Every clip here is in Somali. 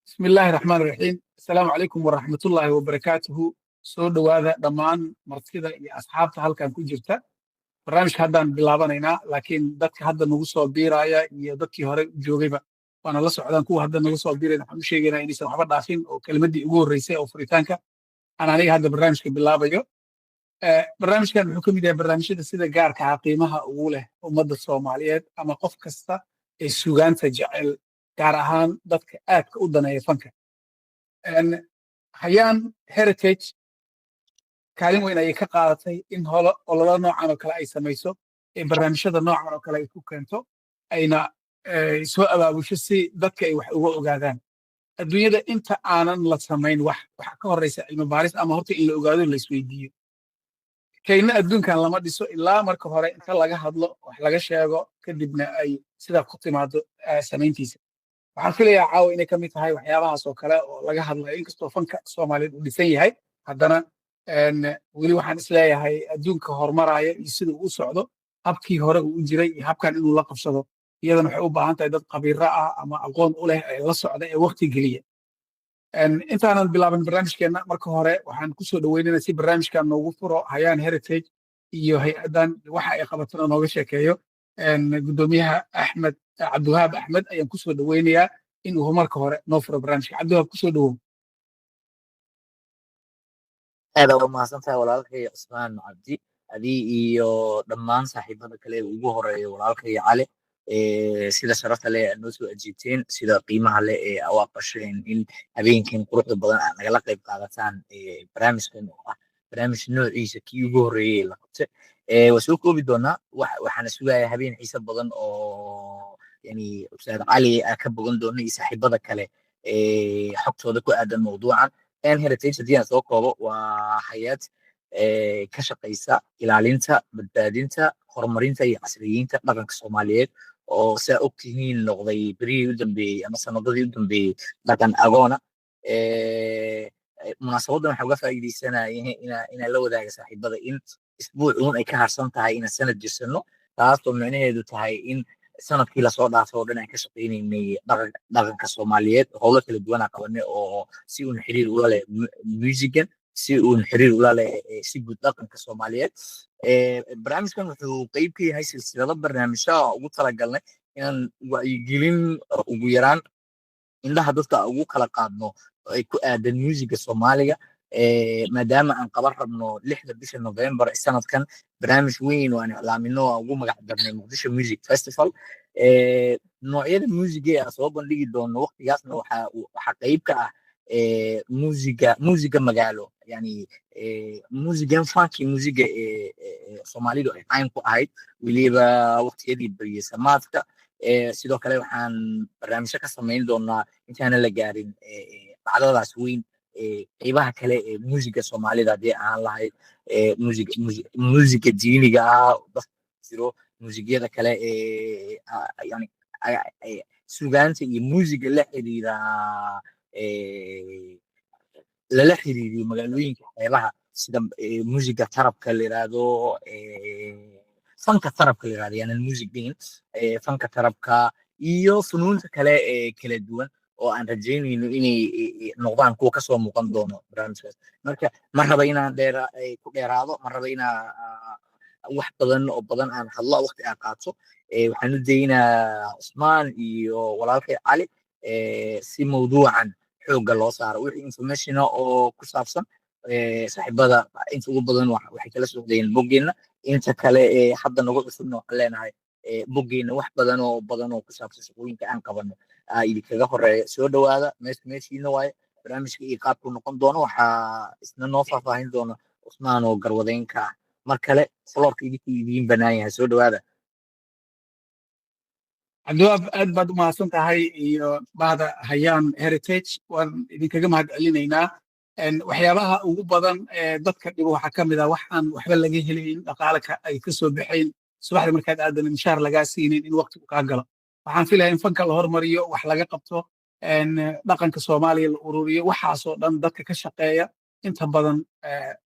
بسم الله الرحمن الرحيم السلام عليكم ورحمة الله وبركاته soo dhawaada dhammaan martida iyo asxaabta halkan ku jirta barnaamijka haddaan bilaabanaynaa laakiin dadka hadda nagu soo biiraya iyo dadkii hore joogayba waana la socdaan kuwa hadda nagu soo biiraya waxaan u sheegaynaa inaysan waxba dhaafin oo kelmaddii ugu horreysay oo furitaanka aan aniga hadda barnaamijka bilaabayo barnaamijkan wuxuu ka mid yahay barnaamijyada sida gaarka ah qiimaha ugu leh ummadda Soomaaliyeed ama qof kasta ee suugaanta jecel gaar ahaan dadka aadka u daneeya fanka hayaan heritage kaalin weyn ayay ka qaadatay in ololo noocan oo kale ay samayso ee barnaamijyada noocan oo kale ay ku keento ayna soo abaabusho si dadka ay wax uga ogaadaan adduunyada inta aanan la samayn waxa ka horreysa cilmi baaris ama horta in la ogaado la isweydiiyo kayna adduunkan lama dhiso ilaa marka hore inta laga hadlo wax laga sheego kadibna ay sidaa ku timaado samayntiisa waxaan filayaa caawa inay ka mid tahay waxyaabahaas oo kale oo laga hadlayo inkastoo fanka Soomaaliyeed uu dhisan yahay haddana weli waxaan isleeyahay adduunka horumaraya iyo sida uu u socdo habkii hore uu u jiray iyo habkan inuu la qabsado iyadana waxay u baahan tahay dad khabiiro ah ama aqoon u leh ee la socda ee waqti geliya intaanan bilaaban barnaamijkeenna marka hore waxaan ku soo dhaweynaynaa si barnaamijkan noogu furo hayaan heritage iyo hay-addan waxa ay qabatana nooga sheekeeyo gudoomiyaha axmed cabdiwahaab axmed ayaan ku soo dhaweynayaa in uu marka hore noo furo barnaamijka cabdiwahaab ku soo dhawow aad ugu mahadsantahay walaalkay Cusmaan Cabdi adii iyo dhammaan saaxiibada kale ugu horeeya walaalkay Cali sida sharafta leh noo soo ajiibteen sida qiimaha leh ee aad aqbasheen in habeenkan quruxda badan aad nagala qayb qaadataan barnaamijkan oo ah barnaamij noociisa kii ugu horeeyay la qabtay waa soo koobi doonaa waxaan sugayaa habeen xiiso badan oo yani Ustaad Cali ka bogan doona iyo saaxiibada kale xogtooda ku aadan mawduucan heritage hadii aan soo koobo waa hay'ad ka shaqeysa ilaalinta badbaadinta horumarinta iyo casriyeynta dhaqanka Soomaaliyeed oo saa ogtihiin noqday berihii u dambeeyey ama sanadadii u dambeeyey dhaqan agoona munaasabadan waxaa uga faa'iideysanaya inaan la wadaaga saaxiibada in isbuucuun ay ka harsan tahay inaan sanad jirsano taasoo micnaheedu tahay in sanadkii lasoo dhaafay oo dhan aan ka shaqeynaynay dhaqanka Soomaaliyeed howlo kala duwan aan qabanay oo si uun xiriir ula leh musigan si uun xiriir ula leh si guud dhaqanka Soomaaliyeed barnaamijkan wuxuu qayb ka yahay silsilado barnaamijyo ugu talagalnay inaan wacyigelin ugu yaraan indhaha dadka ugu kala qaadno ay ku aadan musiga Soomaaliga maadaama aan qaban rabno 6da bisha November sanadkan barnaamij weyn oo aan iclaamino ugu magac darnay Muqdisho Music Festival noocyada musiga ee soo bandhigi doono waqtigaasna waxa qayb ka ah musiga magaalo yani musigan funky musiga Soomaalidu ay caan ku ahayd waliba waqtiyadii bariyasamaadka sidoo kale waxaan barnaamijyo ka samayn doonaa intaana la gaarin bacdadaas weyn qaybaha kale ee musiga Soomaalida hadii aan lahayd musiga diiniga ah jiro musigyada kale yani suugaanta iyo musiga la xiriira lala xiriiriyo magaalooyinka xeebaha sida musiga tarabka la yiraahdo fanka tarabka la yiraahdo yani music being fanka tarabka iyo funuunta kale ee kala duwan oo aan rajaynayno inay noqdaan kuwa ka soo muuqan doono barnaamijkaas marka ma raba inaan ku dheeraado ma raba inaan wax badan oo badan aan hadlo waqti aan qaato waxaan u daynaa Cusmaan iyo walaalkay Cali si mawduucan xooga loo saaro wixii information oo ku saabsan saaxiibada inta ugu badan waxay kala socdeen boggeena inta kale hadda nagu cusubna waxaan leenahay boggeena wax badan oo ku saabsan shaqooyinka aan qabano idinkaga horeeya soo dhawaada meeshiina waaye barnaamijka iyo qaabku noqon doono waxaa isna noo faahfaahin doona Cusmaan oo garwadeynka ah mar kale floorka idiin banaan yahay soo dhawaada cabdiwahaab aad baad u mahadsan tahay iyo bahda hayaan heritage waan idinkaga mahad celinaynaa waxyaabaha ugu badan ee dadka dhibo waxaa ka mid ah waxaan waxba laga helayn dhaqaalka ay ka soo baxayn subaxda markaad aadan mishaar lagaa siinin in waqtigu kaa galo waxaan filayaa in fanka la hormariyo wax laga qabto dhaqanka Soomaaliya la ururiyo waxaasoo dhan dadka ka shaqeeya inta badan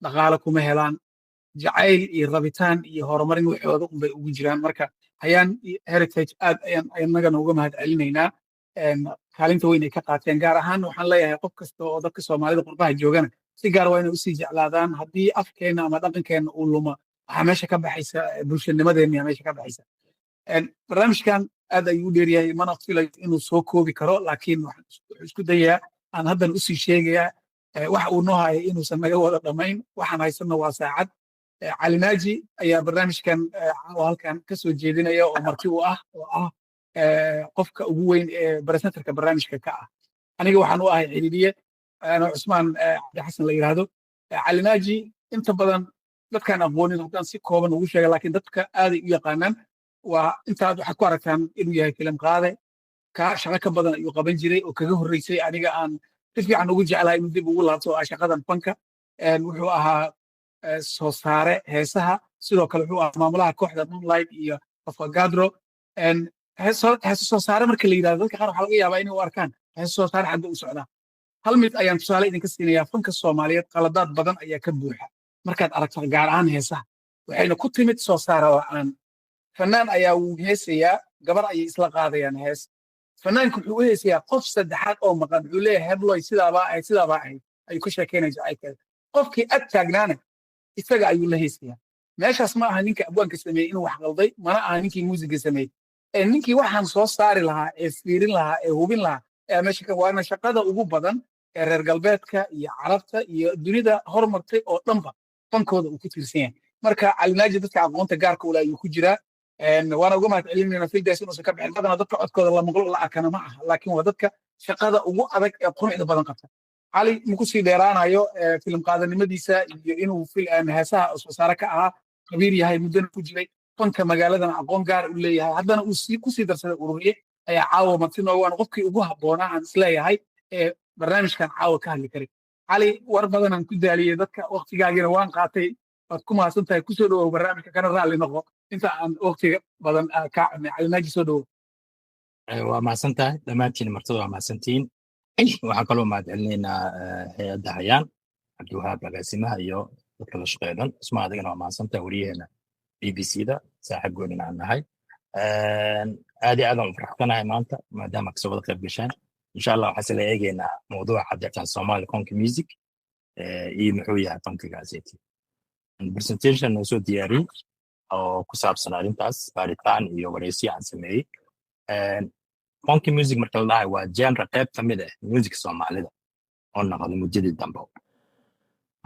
dhaqaale kuma helaan jacayl iyo rabitaan iyo horumarin waxooda unbay ugu jiraan marka hayaan heritage aad ayaan anagana uga mahad celinaynaa kaalinta weyn ay ka qaateen gaar ahaan waxaan leeyahay qof kasta oo dadka soomaalida qurbaha joogana si gaar waa inay usii jeclaadaan haddii afkeena ama dhaqankeena uu lumo waxaa meesha ka baxaysa bulshanimadeena meesha ka baxaysa barnaamijkan aad ayuu u dheeryahay mana filayo inuu soo koobi karo laakiin wuxuu isku dayaa aan haddan usii sheegayaa waxa uu noo hayay inuusan naga wada dhammayn waxaan haysanno waa saacad cali naaji ayaa barnaamijkan caawa halkan ka soo jeedinaya oo marti u ah oo ah qofka ugu weyn ee baresentarka barnaamijka ka ah aniga waxaan u ahay xiriiriye anoo cusmaan cabdi xasan la yidhaahdo cali naaji inta badan dadkaan aqoonin haddaan si kooban ugu sheega laakiin dadka aaday u yaqaanaan waa intaad waxaad ku aragtaan inuu yahay filim qaade ka shaqo ka badan ayuu qaban jiray oo kaga horreysay aniga aan si fiican ugu jeclahay inuu dib ugu laabto shaqadan fanka wuxuu ahaa soo saare heesaha sidoo kale wuxuu ahaa maamulaha kooxda moonlight iyo afgadro heeso soo saare marka la yidhahdo dadka qaar waxaa laga yaabaa inay u arkaan heeso soo saare xagga u socdaa hal mid ayaan tusaale idinka siinayaa fanka soomaaliyeed qaladaad badan ayaa ka buuxa markaad aragto gaar ahaan heesaha waxayna ku timid soo saare la'aan fanaan ayaa wuu heesayaa gabar ayay isla qaadayaan hees fanaanku wuxuu u heesayaa qof saddexaad oo maqan wuxuu leeyahay hebloy sidaabaa ahayd ayuu ka sheekeynaya jacaylkeeda qofkii ag taagnaana isaga ayuu la heesayaa meeshaas ma aha ninka abwaanka sameeyey inuu wax qalday mana aha ninkii muusiga sameeyey ninkii waxaan soo saari lahaa ee fiirin lahaa ee hubin lahaa ee meesha waana shaqada ugu badan ee reer galbeedka iyo carabta iyo dunida horumartay oo dhanba fankooda uu ku tiirsan yahay marka calinaaji dadka aqoonta gaarka ule ayuu ku jiraa waana uga mahad celinayna fildaas inuusan ka bixin badana dadka codkooda la maqlo la arkana ma aha laakiin waa dadka shaqada ugu adag ee quruxda badan qabta cali muku sii dheeraanayo filim qaadanimadiisa iyo inuu heesaha soo saare ka ahaa qabiir yahay muddana ku jiray fanka magaaladan aqoon gaar u leeyahay haddana uu kusii darsaday ururiye ayaa caawa marti nooga waan qofkii ugu habboonaa aan isleeyahay ee barnaamijkan caawa ka hadli karay cali war badanaan ku daaliyey dadka waktigaagiina waan qaatay waad ku mahadsan tahay kusoo dhawow barnaamijka kana raalli noqo inta aan waktiga badan kaa cunay calinaaji soo dhawow waa mahadsan tahay dhammaantiin martada waa mahadsantihiin waxaan kaloo mahad celinaynaa hay-adda hayaan cabdiwahaab agaasimaha iyo dadka la shaqeeya dhan isma adigana waa mahadsan tahay wariyaheena BBC-da saaxiib goonina aan nahay aad iyo aad aan u faraxsanahay maanta maadaama kasoo wada qayb gashaan insha allah waxaan isla eegaynaa mawduuca caddeetan Somali Conky Music iyo muxuu yahay fankigaaseti presentation noo soo diyaariyey oo ku saabsan arrintaas baaritaan iyo wareysi aan sameeyey Conky Music marka la dhahay waa genre qayb ka mid ah music Soomaalida oo noqday muddadii dambe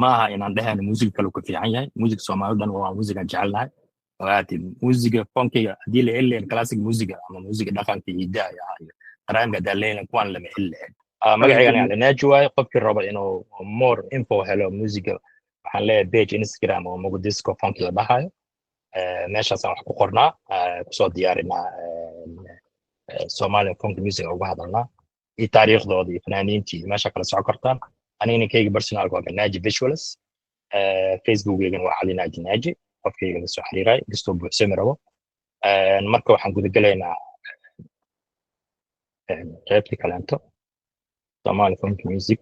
ma aha inaan dhahayno music kale ku fiican yahay music Soomaalidan waa music aan jecelnahay waati music funkiga hadii la eleen classic music ama music dhaqanka hidaha iyo qaraanka daleena kuwan lama eleen magacayga aan naaji waay qofkii raba inuu more info helo music waxaan leeyahay page Instagram oo Mogadisco Funky la dhahayo meeshaas aan wax ku qornaa kusoo diyaarinaa Somali Conky Music uga hadalnaa iyo taariikhdooda iyo fanaaniintii meesha kala socon kartaan anigana kayga personal waa Naaji Visuals Facebook-gayga waa Cali Naaji Naaji qofkayga la soo xiriiray kastoo buuxsami rabo marka waxaan guda galaynaa qaybtii kaleento Somali Conky Music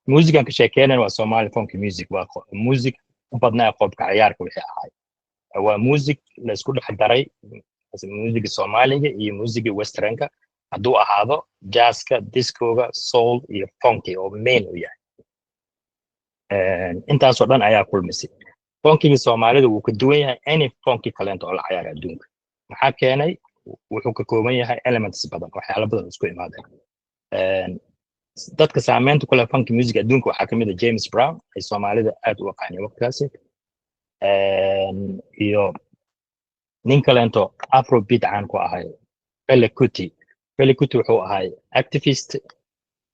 musican ka sheekeynayna waa Somali Conky Music waa music u badnaa qofka ciyaarka wixii ahaay waa music la isku dhex daray music Soomaaliga iyo music westernka hadduu ahaado jazzka discoga soul iyo funky oo main u yahay intaasoo dhan ayaa kulmisay funkiga Soomaalida wuu ka duwan yahay any funky talent oo la ciyaara adduunka maxaa keenay wuxuu ka kooban yahay elements badan waxyaalo badan isku imaadeen dadka saameynta ku leh funky music adduunka waxaa kamid ah James Brown ay Soomaalida aad u yaqaaneen waqtigaasi iyo nin kaleento afrobeat caan ku ahay Fela Kuti wuxuu ahay activist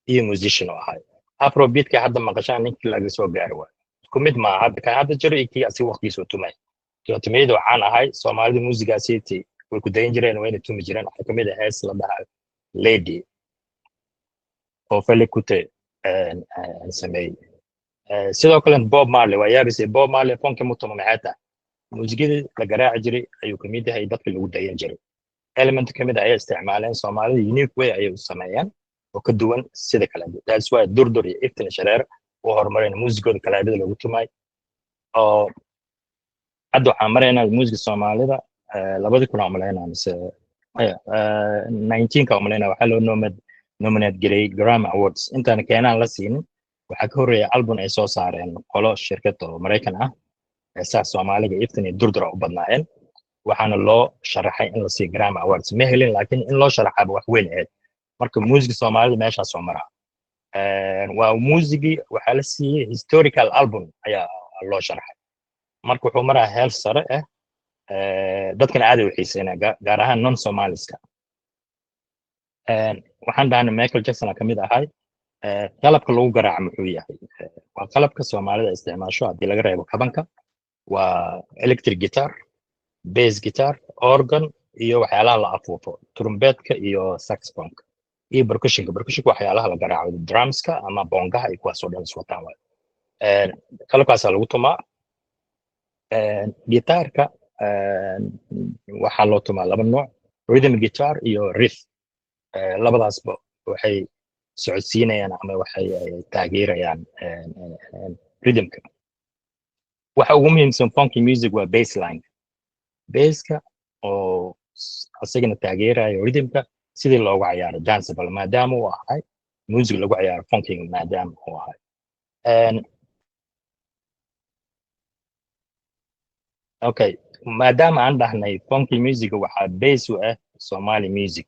iyo musician oo ahay afrobeatka hadda maqashaan ninkii laga soo gaaray waa isku mid ma hadda jiro ikii asi waqtigiisa tumay tumiyada waxaan ahay Soomaalida muusigaasiti way ku dayin jireen wayna tumi jireen waxa kamid ah hees la dhahay Lady oo Fela Kuti sameeyay sidoo kale Bob Marley waa yaabisay Bob Marley funky mutuma maxata muusigada la garaaci jiray ayuu kamid yahay dadka lagu dayan jiray element kamid ah ay isticmaaleen Soomaalida unique way ay u sameeyaan oo ka duwan sida kale that's why durdur iyo iftiin shareer oo horumareen muusigooda kalaabada lagu tumay oo hadda waxaan maraynaa muusiga Soomaalida 2000 aan maleynaa mise 19 ka umaleyna waxaa loo nominate gareeyay Grammy Awards intaan keenaan la siinin waxaa ka horreeyay album ay soo saareen qolo shirkad oo Mareykan ah heesaha Soomaaliga iftiin iyo durdura u badnaayeen waxaana loo sharaxay in la siiyo Grammy Awards ma helin laakiin in loo sharaxaba wax weyn ahayd marka muusiga Soomaalida meeshaas soo maraa waa muusigii waxaa la siiyey historical album ayaa loo sharaxay marka wuxuu maraa heer sare ah dadkan aad u xiiseynaa gaar ahaan non Somaliska waxaan dhahnay Michael Jackson ka mid ahay qalabka lagu garaaco muxuu yahay waa qalabka Soomaalida isticmaasho haddii laga reebo kabanka waa electric guitar bass guitar organ iyo waxyaalaha la afuufo trumpetka iyo saxophone iyo percussionka waxyaalaha la garaaco drumska ama bongaha iyo kuwaas oo dhan iswataan waay qalabkaasaa lagu tumaa guitarka waxaa loo tumaa laba nooc rhythm guitar iyo riff labadaasba waxay socodsiinayaan ama waxay taageerayaan rhythmka waxa ugu muhiimsan funky music waa bassline basska oo asagana taageerayo rhythmka sidii loogu ciyaaro danceable maadaama uu ahay music lagu ciyaaro funky maadaama uu ahay okay maadaama aan dhahnay funky music waxaa bass u ah Somali music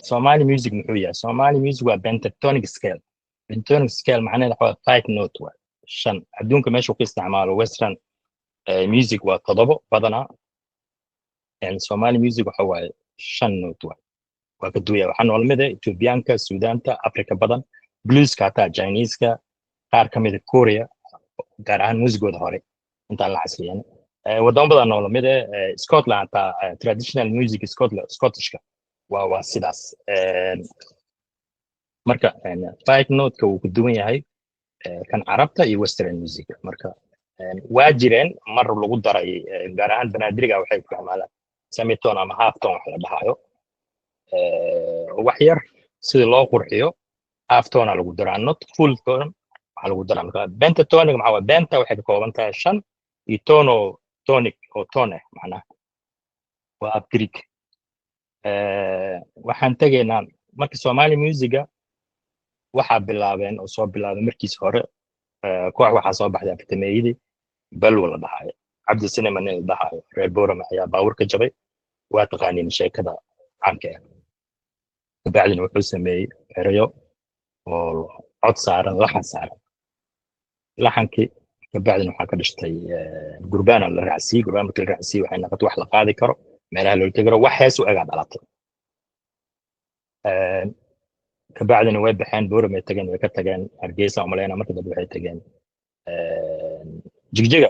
Somali music muxuu yahay Somali music waa pentatonic scale macnaheedu waa 5 note waa shan adduunka meesha ku isticmaalo western music waa 7 badanaa Somali music waxa waaye 5 note waa ka duwaya waxaa nool mid ah Ethiopianka Suudaanta Afrika badan blueska hataa Chinese-ka qaar ka mid ah Korea gaar ahaan muusigooda hore intaan la casriyeyn wadamo badan nool mid ah Scotland hataa traditional music Scottishka waa sidaas marka 5 note-ka uu ku duwan yahay kan carabta iyo western music marka waa jireen mar lagu daray gaar ahaan banaadiriga waxay ku isticmaalaan semitone ama half tone wax la dhahayo wax yar sida loo qurxiyo half tone lagu daraa not full tone waxa lagu daraa marka pentatonic maxaa waa benta waxay ka kooban tahay 5 iyo tonic oo tone macnaha waa abtrik waxaan tagaynaa marka Somali musiga waxaa bilaabeen oo soo bilaabay markiis hore koox waxaa soo baxday aftameeyadii balwa la dhahayo cabdi sinema la dhahayo reer Boorama ayaa baawur ka jabay waa taqaaniin sheekada caanka ah bacdina wuxuu sameeyey erayo oo cod saaran laxankii bacdina waxaa ka dhashtay gurbaana la raacsiiyey gurbaan markii la raacsiiyey waxay noqotay wax la qaadi karo meelaha loo tegaro wax hees u egaa dhalatay kabacdina way baxeen Boorama tageen way ka tageen Hargeysa umaleyna markii dambe waxay tageen jigjiga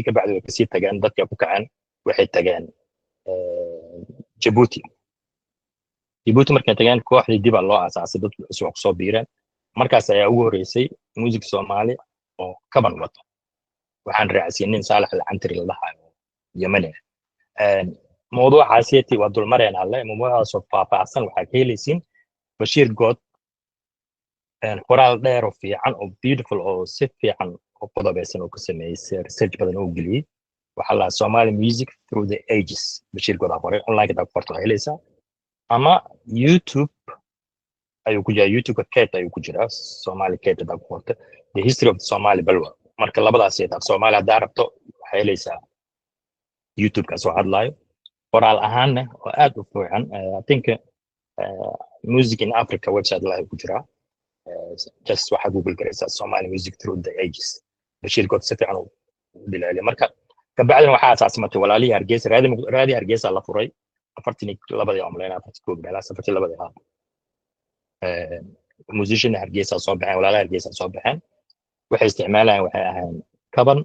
kabacdi way kasii tageen dadka ku kaceen waxay tageen Djibouti markay tageen kooxdii dib loo aasaasay dadku cusub ku soo biireen markaas ayaa ugu horeysay music Soomaali oo kaban wato waxaan raacsiin nin Saalax al-Cantari la dhahayo Yemani mawduucaasiyati waa dulmareen alle mawduucaas oo faahfaahsan waxaa ka helaysiin Bashiir Good qoraal dheer oo fiican oo beautiful oo si fiican oo qodobeysan oo ka sameeyay research badan oo geliyay waxa la Somali music through the ages Bashiir Good qoray online ka qorto helaysa ama YouTube ayuu ku jiraa YouTube kayt ayuu ku jiraa Somali kayt da qorto the history of the Somali balwa marka labadaas ay tahay Somali hadaa rabto waxay helaysaa YouTube ka soo hadlayo qoraal ahaanna oo aad u fiican I think music in Africa website la ku jiraa just waxa Google garaysa Somali music through the ages Bashiir Good si fiican u dilaaliyo marka kabacdina waxa asaasmatay walaalihii Hargeysa raadi Hargeysa la furay 42 yawm leena 42 meelaha 42 musician Hargeysa soo baxeen walaalaha Hargeysa soo baxeen waxay isticmaalayaan waxay ahayn kaban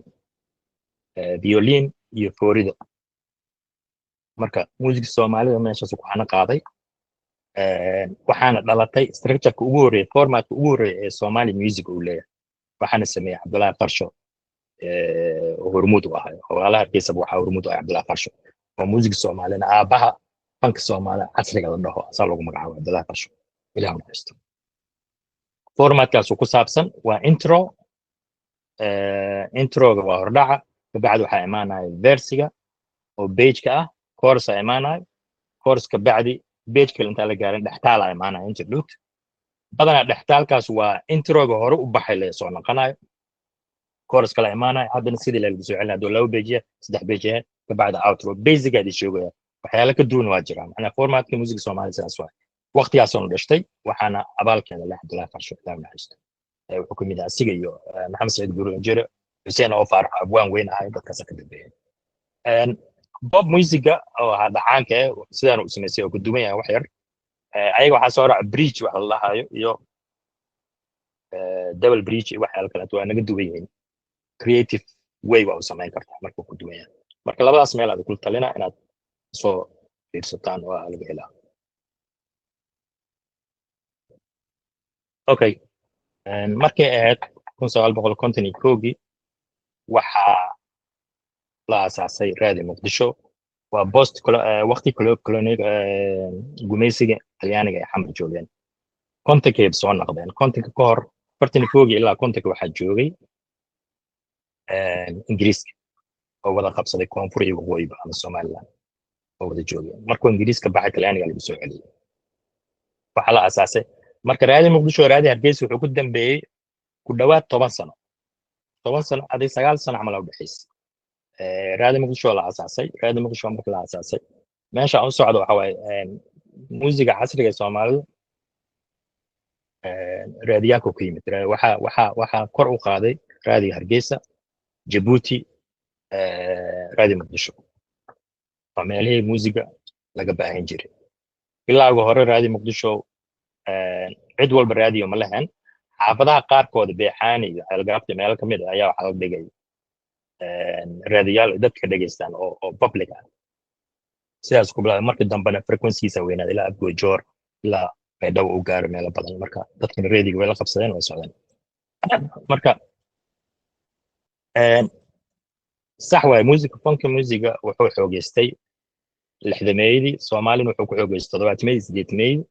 violin iyo foorida marka music Soomaalida meeshaas ku xana qaaday waxaana dhalatay structure-ka ugu horeeyay format-ka ugu horeeyay ee Somali music uu leeyahay waxaana sameeyay Cabdullaahi Qarsho oo hormuud u ahaa walaalaha Hargeysa waxa hormuud u ahaa Cabdullaahi Qarsho oo music Soomaalina aabaha fanka Soomaaliya casriga la dhaho asaa lagu magacaabo Cabdullaahi Qarsho ilaahu naxariisto format-kaas ku saabsan waa introga waa hordhaca kabacdi waxaa imaanaya versiga oo page-ka ah كورس ايمانا كورس كبعدي بيج كل انت لا غارين دحتال ايمانا انت دوت بدنا دحتالكاس waa introga hore u baxay la soo noqonayo كورس kala imaanay haddana sidii la soo celinaa doo laba beejiya saddex beejiya ka bacda outro basic aad sheegaya waxyaalo ka duwan waa jiraan ana formatka music Soomaaliya saas waa waqtigaas oo dhashtay waxaana abaalkeeda la hadlaa farsho taa maxaysto wuxuu ku mid ah asiga iyo Maxamed Saciid Guruun Jere Hussein oo Faarax abwaan weyn ahay dadkaas ka dambeeyay bob musica oo hada caanka sidaan u sameeyay oo ku duwan yahay wax yar ayaga waxa soo raac bridge wax la lahayo iyo double bridge waxyaalo kale waa naga duwan yihiin creative way waa u sameyn kartaa markuu ku duwan yahay marka labadaas meel aad ku talina inaad soo fiirsataan oo laga helaa okay markay ahayd 1951 waxaa la asaasay raadi Muqdisho waa post waqti colonial gumeysiga Talyaaniga ay xamar joogeen kontakay soo noqdeen kontanka ka hor 41 ilaa kontanka waxaa joogay Ingiriiska oo wada qabsaday koonfur iyo waqooyi ama Soomaaliland oo wada joogeen markuu Ingiriiska baxay Talyaaniga lagu soo celiyay waxaa la asaasay marka raadi Muqdisho raadi Hargeysa wuxuu ku dambeeyay ku dhawaad 10 sano aday 9 sano camal u dhaxaysay raadi Muqdisho la asaasay raadi Muqdisho marka la asaasay meesha aan socdo waxa waaye muusiga casriga ee Soomaaliya raadiyaanka ku yimid waxa kor u qaaday raadi Hargeysa Djibouti raadi Muqdisho meelihii muusiga laga baahan jiray ilaa ugu hore raadi Muqdisho cid walba raadiyo ma lahayn xaafadaha qaarkood beexaani iyo algaabta meel kamid ah ayaa waxa la dhigay raadiyaal dadka dhageystaan oo public ah sidaas ku bilaabay markii dambena frequency-giisa weynaaday ilaa Abgojoor ilaa Baydhabo u gaaray meel badan marka dadkana raadiga way la qabsadeen way socdeen marka sax waay funky musiga wuxuu xoogeystay 60meeyadii Soomaalina wuxuu ku xoogeystay 70meeyadii 80meeyadii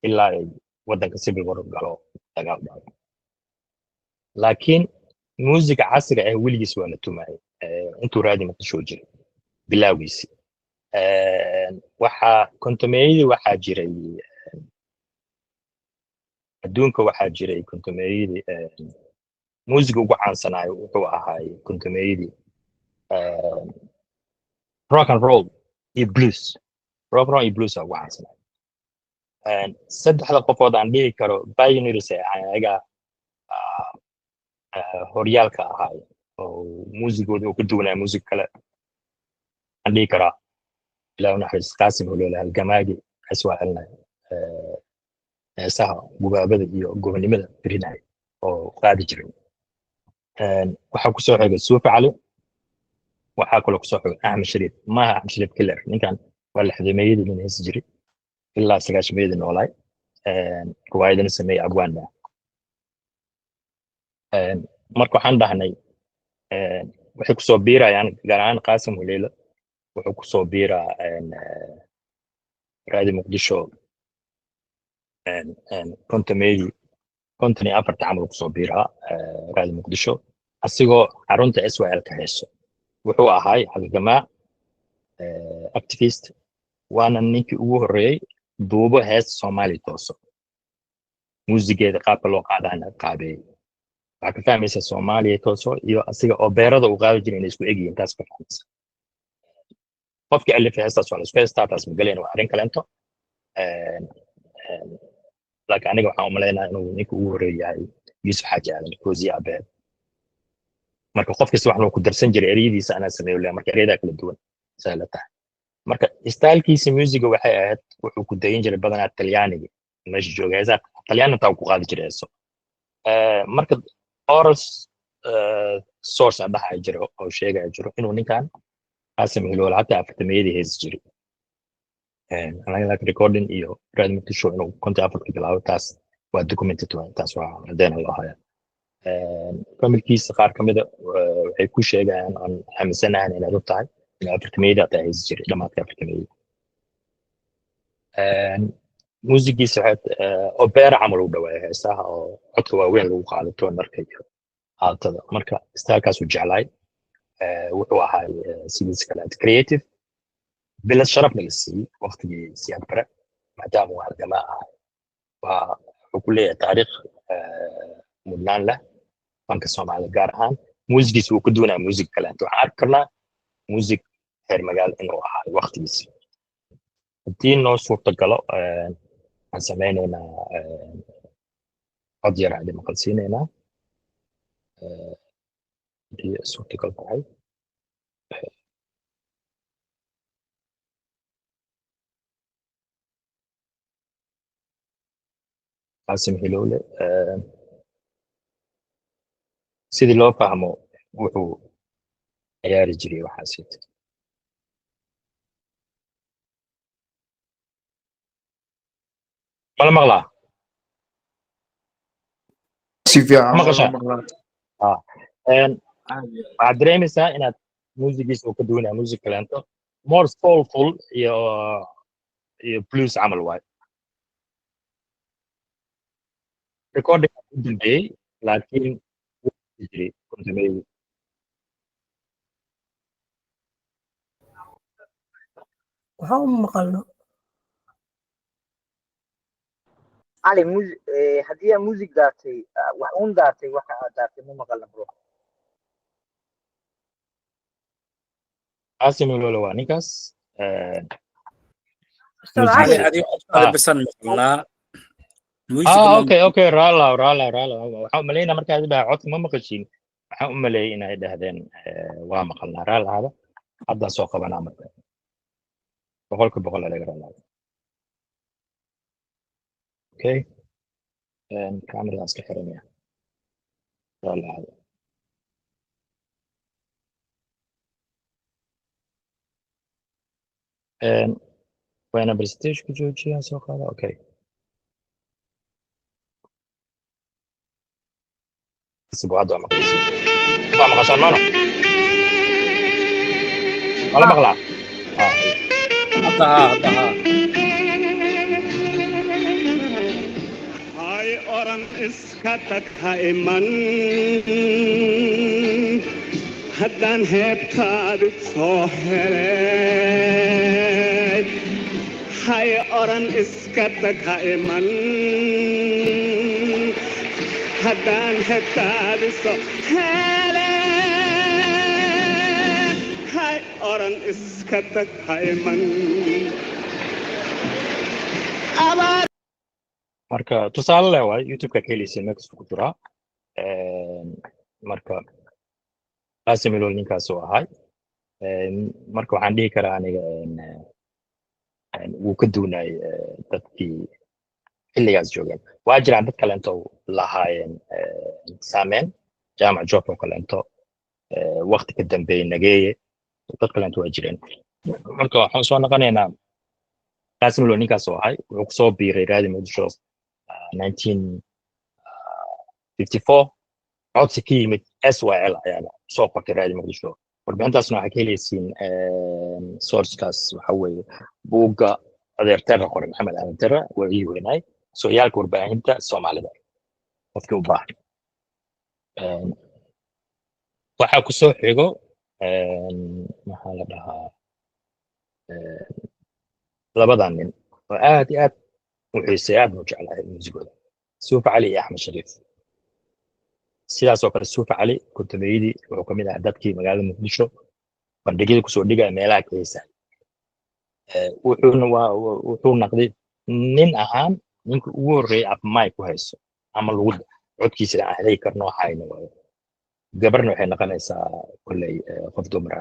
ilaa wadanka civil war galo dagaal dhaco laakiin musiga casriga ah weligiis waa la tumay intuu raadi Muqdisho jiray bilawgiisi waxa kontomeeyadii waxaa jiray adduunka waxaa jiray kontomeeyadii musiga ugu caansanaay wuxuu ahaay kontomeeyadii rock and roll iyo blues rock and roll iyo blues ugu caansanaay saddexda qofood aan dhihi karo pioneers ayaga horyaalka ahaay oo muusigooda uu ku duwanaa muusig kale aan dhihi karaa ilaa naxariis Qaasim Holoole halgamaagi iswaacelnay heesaha gubaabada iyo gobonimada tirinay oo qaadi jiray waxaa ku soo xigay Suufi Cali waxaa kaloo ku soo xigay Axmed Shariif maaha Axmed Shariif Killer ninkan waa 60meeyadii nin hees jiray ilaa 90meeyadii noolay riwaayadana sameeyay abwaanna marka waxaan dhahnay waxay ku soo biirayaan gaar ahaan Qaasim Holoole wuxuu ku soo biiraa raadi Muqdisho kontomeeyadii 54 camal ku soo biiraa raadi Muqdisho asigoo xarunta SYL ka hayso wuxuu ahaay halgamaa activist waana ninkii ugu horeeyay duubo hees Soomaali tooso muusigeeda qaabka loo qaadana qaabeeyay waxa ka fahmaysa Soomaaliya tooso iyo asiga oo beerada u qaadi jiray inay isku egyihiin taas ka fahmaysa qofkii alif heestaas waa isku heestaas magaleen waa arrin kaleento laakiin aniga waxaan u maleynayaa inuu ninka ugu horeeyay Yuusuf Xaaji Aadan Kooziye Abeed marka qof kasta wax ku darsan jiray ereyadiisa ana sameeyo leeyahay marka ereyada kala duwan sahlata marka stylkiisa musiga waxay ahayd wuxuu ku dayin jiray badanaa Talyaaniga meesha joogay heesaha Talyaaniga taa ku qaadi jiray heeso marka oral source ah dhaxay jiro oo sheegay jiro inuu ninkan Qaasim Holoole hatta 40meeyadii hees jiray anaga recording iyo raadi Muqdisho inuu konta afarta bilaabo taas waa documented taas waa cadeen loo hayaa familkiisa qaar kamida waxay ku sheegayaan aan xamisanahay inay u tahay in 40meeyadii ay hees jiray dhamaadka 40meeyadii muusigiisa opera camal u dhawaay heesaha oo codka waaweyn lagu qaado toonarka iyo aaltada marka stylkaas uu jeclay wuxuu ahaa sidiis kale creative بلد شرف للسي وقت سياد برا ما دام واحد جماعة وكلية تاريخ مدلان له فانك الصومالي قارهان موسيقى سو كدونا موسيقى كلا تو عاركنا موسيقى هير مجال إنه وقت يسي الدين نو صورة قلو عن سمعنا قد يرى عدم قلسينينا دي صورة قلو هاي قاسم هلولي سيدي لو فهمو وحو عيار جري وحاسيت ما مغلا سيفيا ما قشع مغلا waxaad dareemaysaa inaad muusigiisa oo ka duwanaa music kaleento more soulful iyo blues camal waayo recording u dambeeyey laakiin jiray kontameeyey waxaan u maqalno علي هدية موزيك دارتي وحون دارتي وحا دارتي مو مقلنا برو qaasim ololo waa ninkaas Ustaad Music. cali هذه هذا بس مقلنا okay raala waxaan u malaynaa markaad baa codka ma maqashiin waxaan u maleeyay inay dhahdeen waa maqalnaa raalaada haddaan soo qabanaa marka boqolka boqol laga raalaada okay kameradaas ka xiranaya raalaada waana prestige ku joojiyaa soo qaada okay سبعة ولا مقلسين ما مقشان مانو ولا مقلع حطها هاي أوران إسكتك هاي من هدان هبتاد صهري هاي أوران إسكتك هاي من هدان هبتاد صهري هاي أوران إسكتك هاي من marka tusaale leh waay youtube-ka ka helaysa meel kasta ku jiraa marka qaasim ilol ninkaas uu ahay marka waxaan dhihi karaa aniga wuu ka duunay dadkii xilligaas joogeen waa jiraan dad kaleento lahaayeen saameyn jaamac job oo kaleento waqti ka dambeeyey nageeye dad kaleento waa jireen marka waxaan soo noqonaynaa qaasim ilol ninkaas uu ahay wuxuu kusoo biiray raadi muqdisho 1954 codsi ka yimid SYL ayaana soo qortay raadi muqdisho warbixintaasna waxaa ka helaysiin sourcekaas waxa weeye buugga adeer terra qoray maxamed aadan terra waa ii weynaay sooyaalka warbaahinta soomaalida qofkii u baahan waxaa ku soo xigo maxaa la dhahaa labadan nin oo aad iyo aad u xiiseeya aad u jeclahay muusigooda suuf cali iyo axmed shariif sidaas oo kale suuf cali kontameeyadii wuxuu ka mid ahaa dadkii magaalada muqdisho bandhigyada kusoo dhigaya meelaha ka heesa wuxuu naqday nin ahaan ninka ugu horreeyay afmaay ku hayso ama lagu codkiisa aan helay karno waxayna gabarna waxay noqonaysaa kolley qof dumar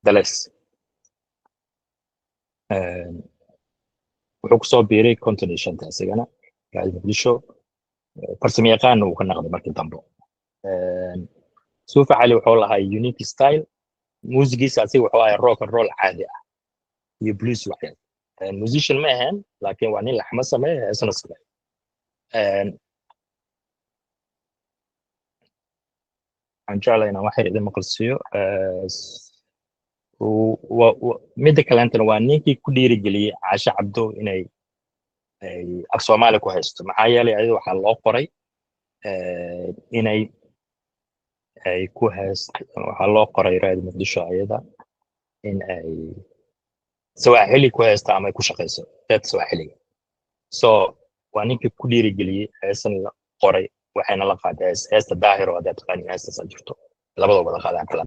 dales wuxuu kusoo biiray konton iyo shanta isagana raadi muqdisho farsamo yaqaanna uu ka naqday markii dambe suufa cali wuxuu lahaa unique style muusigiisa asiga wuxuu ahaa rock and roll caadi ah iyo blues waxyaal musician ma ahan laakiin waa nin laxma sameeya heesna sameeya waxaan jeclahay inaan wax yar idin maqalsiiyo midda kaleentana waa ninkii ku dhiirigeliyey caashe cabdo inay af soomaali ku haysto maxaa yeelay ayada waxaa loo qoray inay ay ku haysto waxaa loo qoray raadi muqdisho ayada in ay sawaaxili ku haysta ama ku shaqeyso dad sawaaxiliga so waa ninkii ku dhiirigeliyey heesan la qoray waxayna la qaaday heesta daahir oo dad qani heesta soo jirto labadaba la qaadaan kala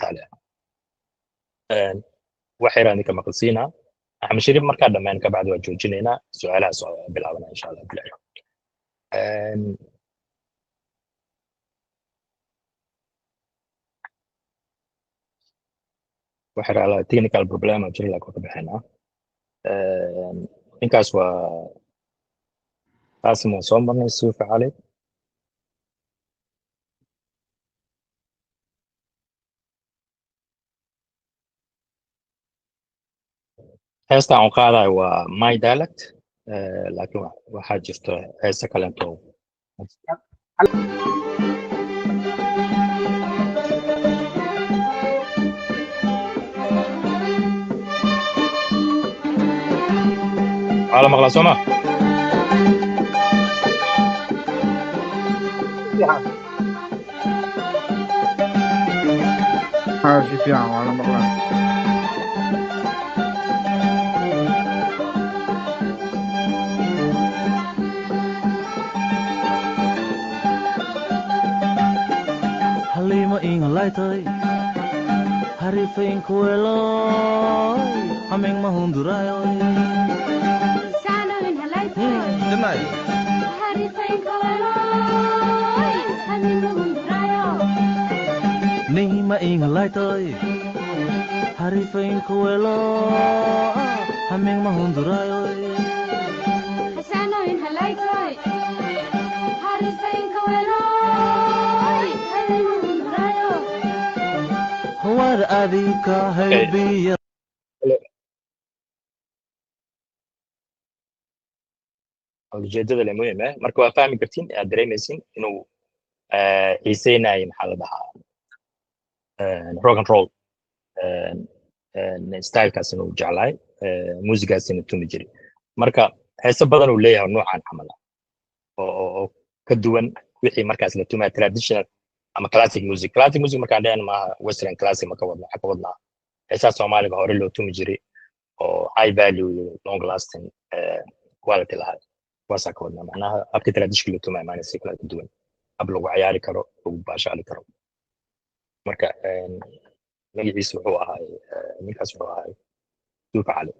taale waxay raani ka maqalsiina axmed shariif markaa dhammaan ka bacdi waa joojinaynaa su'aalaha soo bilaabana insha Allah bilaa waxay raala technical problem oo jira la ku bixinaa ninkaas waa قاسم وصومبر نسوف عليه هسه عن قاعدة هو ماي دالت لكن واحد جفته هسه كلامته على مغلصومة حاجة في عام على مرة Halima ing laitoy Harifin kueloy Aming mahundurayoy Sana in halaitoy Demay Harifin kueloy Aming mahundurayoy Nima ing laitoy Harifin kueloy Aming mahundurayoy Sana in halaitoy Harifin kueloy Aming mahundurayoy War adika haybiya ujeedada la muhiim ah marka waa fahmi kartiin aad dareemaysin inuu xiiseynayo maxaa la dhahaa rock and roll stylekaas inuu jeclaay muusigaas inuu tumi jiray marka heese badan uu leeyahay noocan camal oo ka duwan wixii markaas la tumaa traditional ama classic music markaan dhahan maaha western classic ma ka wadnaa heesaha soomaaliga hore loo tumi jiray oo high value iyo long lasting quality lahaa kuwaasaa ka wadnaa macnaha habka traditional loo tumaa maana si kala duwan hab lagu ciyaari karo lagu baashaali karo marka magaciisa wuxuu ahaay ninkaas wuxuu ahaay suufa cali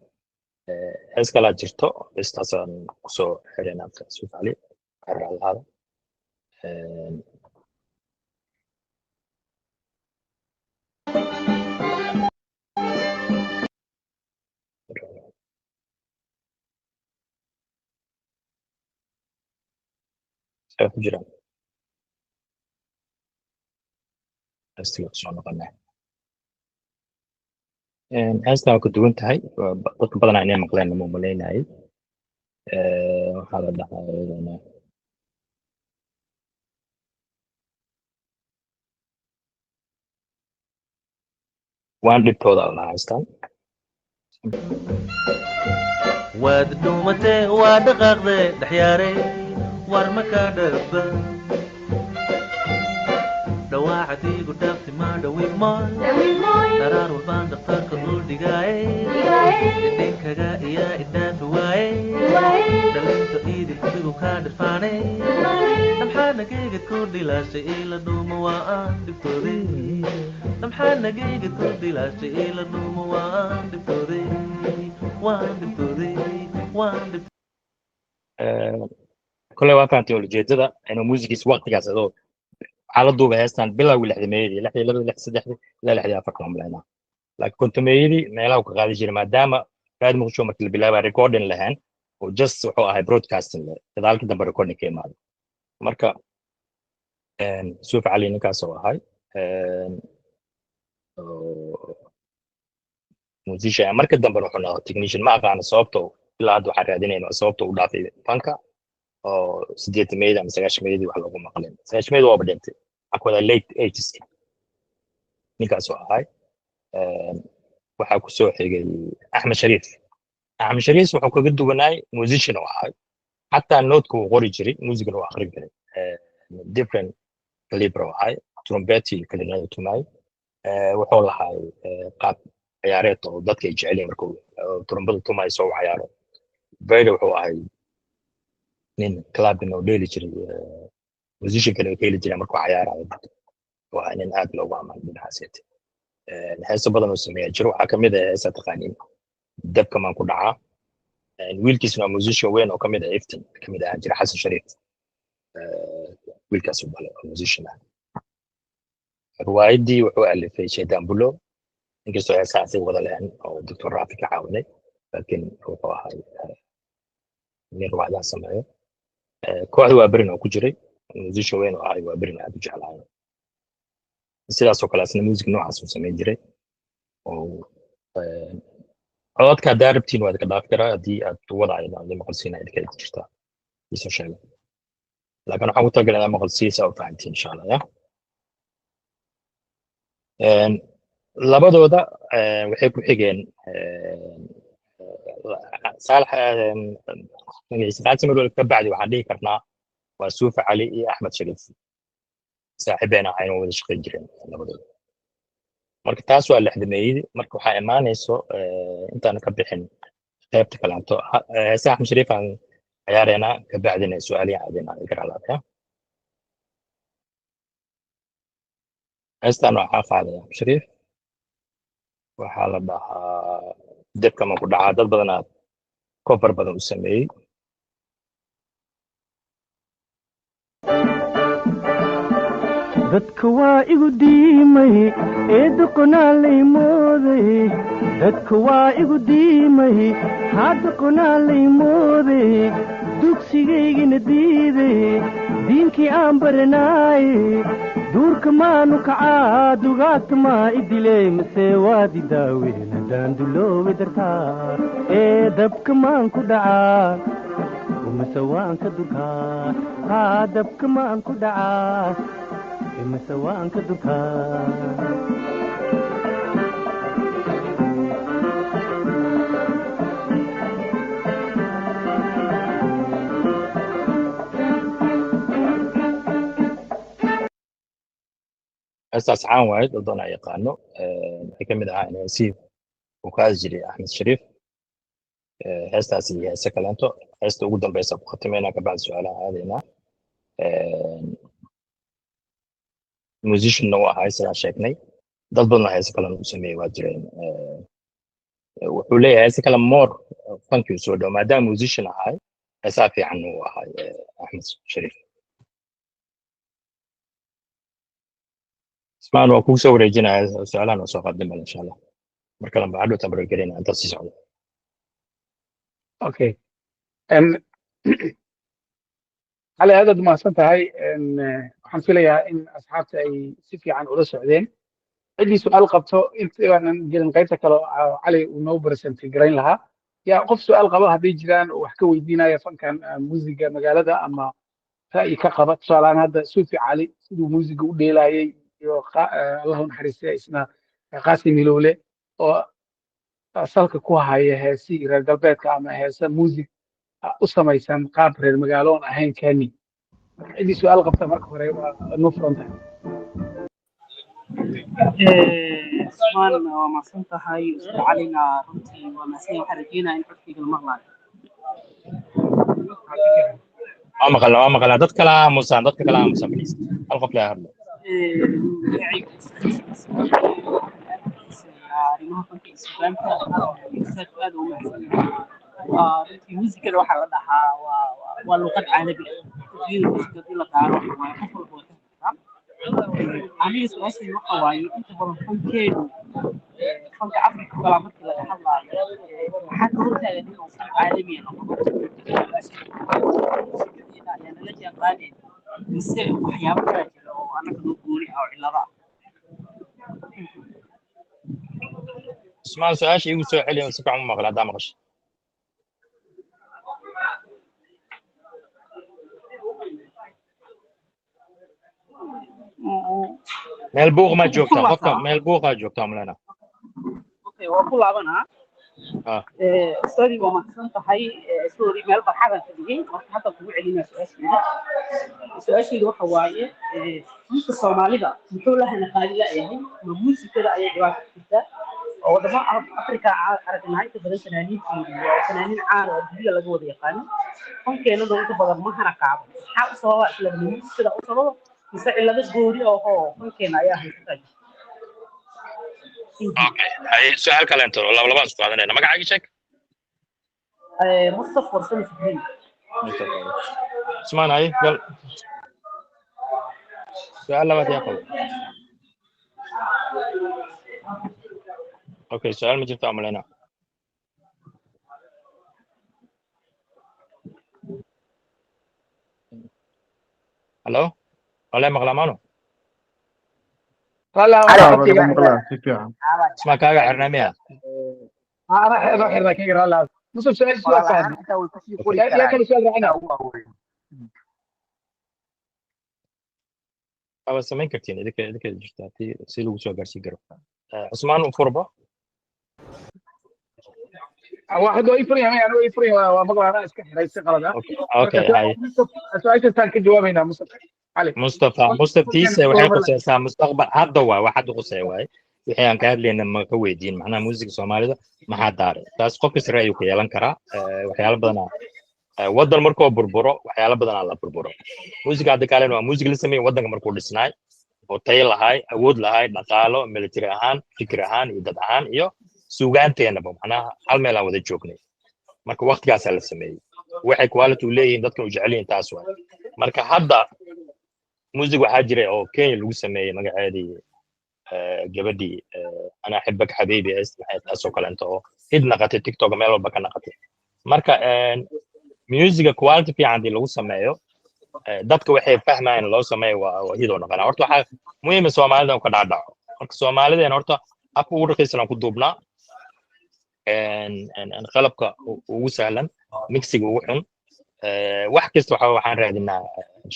hees kalaa jirto heestaasaan kusoo xireenaa suufa cali carraalahaada ku jiraan heestiga kusoo noqonaa heestaa waa ka duwan tahay dadka badanaa inay maqleen nama umalaynayay waxaa la dhahaa iyadana waan dhibtooda la haystaan Waad dhumatay waa dhaqaaqday dhaxyaaray war ma ka dhabba dhawaacadiigu dhaafti ma dhawin mooy daraar walbaan dhakhtarka dul dhigaaye idinkaga iyo idhaafi waaye dhalinta iidil kudigu kaa dhirfaanay dhamxaanagayga ku dhilaashay ila dhuuma waa aan dhibtooday dhamxaanagayga ku dhilaashay ila dhuuma waa aan dhibtooday waan dhibtooday waan dhibtooday kole waa fahamtay ujeedada inuu muusigiis waqtigaas adoo xaaladuuba heestaan bilowgii lixdameeyadii lixdii labadii lix saddexdii ilaa lixdii afartan malaynaa laakiin kontomeeyadii meelaha ka qaadi jiray maadaama raad muqdisho markii la bilaabaa recording lahayn oo just wuxuu ahay broadcasting gadaalkii dambe recording ka imaaday marka suuf cali ninkaas oo ahay musician marka dambe wuxuu noqday technician ma aqaana sababta ilaa hadda waxaan raadinaynaa sababta u dhaafay fanka oo 8 ama 9 wax lagu maqleen 9 waa badantay akwada late 80s ninkaas oo ahay waxa ku soo xigay Axmed Shariif wuxuu kaga duwanaay musician oo ahay hatta note-ku qori jiray music oo akhrin jiray different caliber oo ahay trumpet iyo kalinada tumay wuxuu lahay qaab ciyaareed oo dadka ay jecel yihiin markuu turumbada tumayso uu ciyaaro Brady wuxuu ahay nin clubin oo dheeli jiray position kale oo ka heli jiray markuu ciyaarayo waa nin aad loogu ammaan dhinacaas heeso badan oo sameeya jiro waxaa ka mid ah heesa taqaaniin dabka maan ku dhacaa wiilkiisuna waa musician weyn oo ka mid ah iftin ka mid ah jira xasan shariif wiilkaas uu balay oo musician ah riwaayadii wuxuu alifay shaydaan bulo inkastoo heesaasi wada leen oo doctor raafi ka caawinay laakiin wuxuu ahay nin riwaayadaha sameeyo kooxda waa berin oo ku jiray musician weyn oo ahay waa berin aad u jeclahay sidaas oo kale asna music noocaas uu sameyn jiray oo codadka haddaa rabtiin waad ka dhaafi karaa haddii aad wadaayo aad maqalsiina idinka jirtaa isoo sheega laakiin waxaan ku talagalay inaad maqalsiisa u fahantiin insha allah labadooda waxay ku xigeen saalax magaciisa ka bacdi waxaan dhihi karnaa waa suufi cali iyo axmed shariif saaxiibeen ahayna wada shaqayn jireen labadooda marka taas waa lixdameeyay marka waxaa imaanayso intaan ka bixin qaybta kalaanto heesaha axmed shariif aan ciyaarayna ka bacdina su'aalihi caadina igraalaka heestan waxaa qaaday axmed shariif waxaa la dhahaa dabka ma ku dhacaa dad badan aad cover badan u sameeyey dadka waa igu diimay eeduqonaalay mooday dadka waa igu diimay haduqonaalay mooday dugsigaygina diiday diinkii aan baranaaye duurka maanu kacaa dugaagta maa idiley mase waadi daaween haddaan duloobi dartaa ee dabka maan ku dhacaa mase waan ka durkaa haa dabka maan ku dhacaa mase waan ka durkaa heestaas caan waayd oo doona yaqaano waxay ka mid ahaa heesii uu ka hadli jiray axmed shariif heestaas iyo heese kaleento heesta ugu dambeysa ku khatimayna kabacdi su-aalaha aadaynaa musicianna u ahay sidaan sheegnay dad badan heese kalena u sameeyey waa jireen wuxuu leeyahay heese kale more funky soo dhow maadaama musician ahay heesaa fiican uu ahay axmed shariif اسمعوا وكو سوري جينا سؤالان وسأقدم إن شاء الله مركلا بعده تبرر كرينا أنت تسيسعود اوكي ان على هذا ما سنتهي ان waxaan filayaa in asxaabta ay si fiican ula socdeen cidii su'aal qabto intaan gelin qaybta kale oo cali uu noo present gareyn lahaa yaa qof su'aal qabo haddii jiraan oo wax ka weydiinaya fankan muusiga magaalada ama ra'yi ka qaba tusaale hadda suufi cali siduu muusiga u dheelayay iyo Allahu naxariistay isna qaasim hilowle oo asalka ku haya heesi reer galbeedka ama heesa muusig u samaysan qaab reer magaalo aan ahayn kani cidii su'aal qabta marka hore waa no fronta اسمان وما صنت هاي علينا رمتي ومسيح وحرجينا إن حكي المغلق ما قال دتك لا مسان دتك لا مسان بليز القف لا هرب الموسيقى الواحد لها واللغة العربية الموسيقى اللي تعرف أنا سؤالي وقواي أنت بدل فنكينو فنك أفريقيا ولا مركز لا حلا حتى هو تاني إنه عالمي يعني لجأ قاني نسي وحياة براجل وأنا كنت أقولي أو علاقة اسمع سؤال شيء يسوي عليه وسبع مغلا دام غش مال بوغ ما جوكتا قفكا مال بوغ ما جوكتا ملنا اوكي وكل عبنا سوري وما كنت هاي سوري مال بحاجه تجي حتى تقول علينا سؤال waxa waaye inta Soomaalida muxuu lahayn qaali la yahay muusikada ay jawaab jirta oo wadamo Afrika aragnay inta badan fanaaniin caan oo dunida laga wada yaqaan fankeena inta badan ma hana qaado waxa u sababa isla sida u sababa mise cilado goori oo fankeena ayaa haysata okay ay su'aal kale inta laba isku qaadanayna magacaaga sheeg Mustafa Warsame Fikri اسمعنا هاي قال سؤال لما تاخذ اوكي سؤال ما جبت اعمل هنا الو ولا مغلا مانو اسمع كاغا عرناميها انا حيرك يقرا لا نص سؤال ثاني يا كان سؤال رعنا aba samayn kartiin idinka jirtaati si lagu soo gaarsiin karo Usmaan Furba واحد يفرق يعني يفرق ومقطع انا اسك حريص قلده اوكي هاي سؤال كان كجوابنا مصطفى علي مصطفى تيسا waxay qosaysaa mustaqbal hadda waa waxa qosay waay wixii aan ka hadlayna ma ka weydiin macnaha muusiga Soomaalida maxaa daaray taas qof kasta ra'yi ku yeelan kara waxyaalo badan wadan markuu burburo waxyaalo badan la burburo muusiga hadda kale waa muusiga la sameeyay wadanka markuu dhisnaay oo tayo lahaay awood lahaay dhaqaalo military ahaan fikir ahaan iyo dad ahaan iyo suugaanteena macnaha hal meel aan wada joognay marka waqtigaas la sameeyay waxay quality u leeyihiin dadka u jecel yihiin taas waa marka hadda muusiga waxa jiray oo Kenya lagu sameeyay magaceedii gabadhii ana xibak xabiibi ismahay taas oo kale inta oo hid naqatay TikTok meel walba ka naqatay marka musiga quality fiican lagu sameeyo dadka waxay fahmayaan loo sameeyo waa hidoo naqana horta waxa muhiim ah Soomaalida ka dhaadhaco marka Soomaalida horta afku ugu raqiisan ku duubnaa en qalabka ugu sahlan mixiga ugu xun wax kasta waxaan raadinaa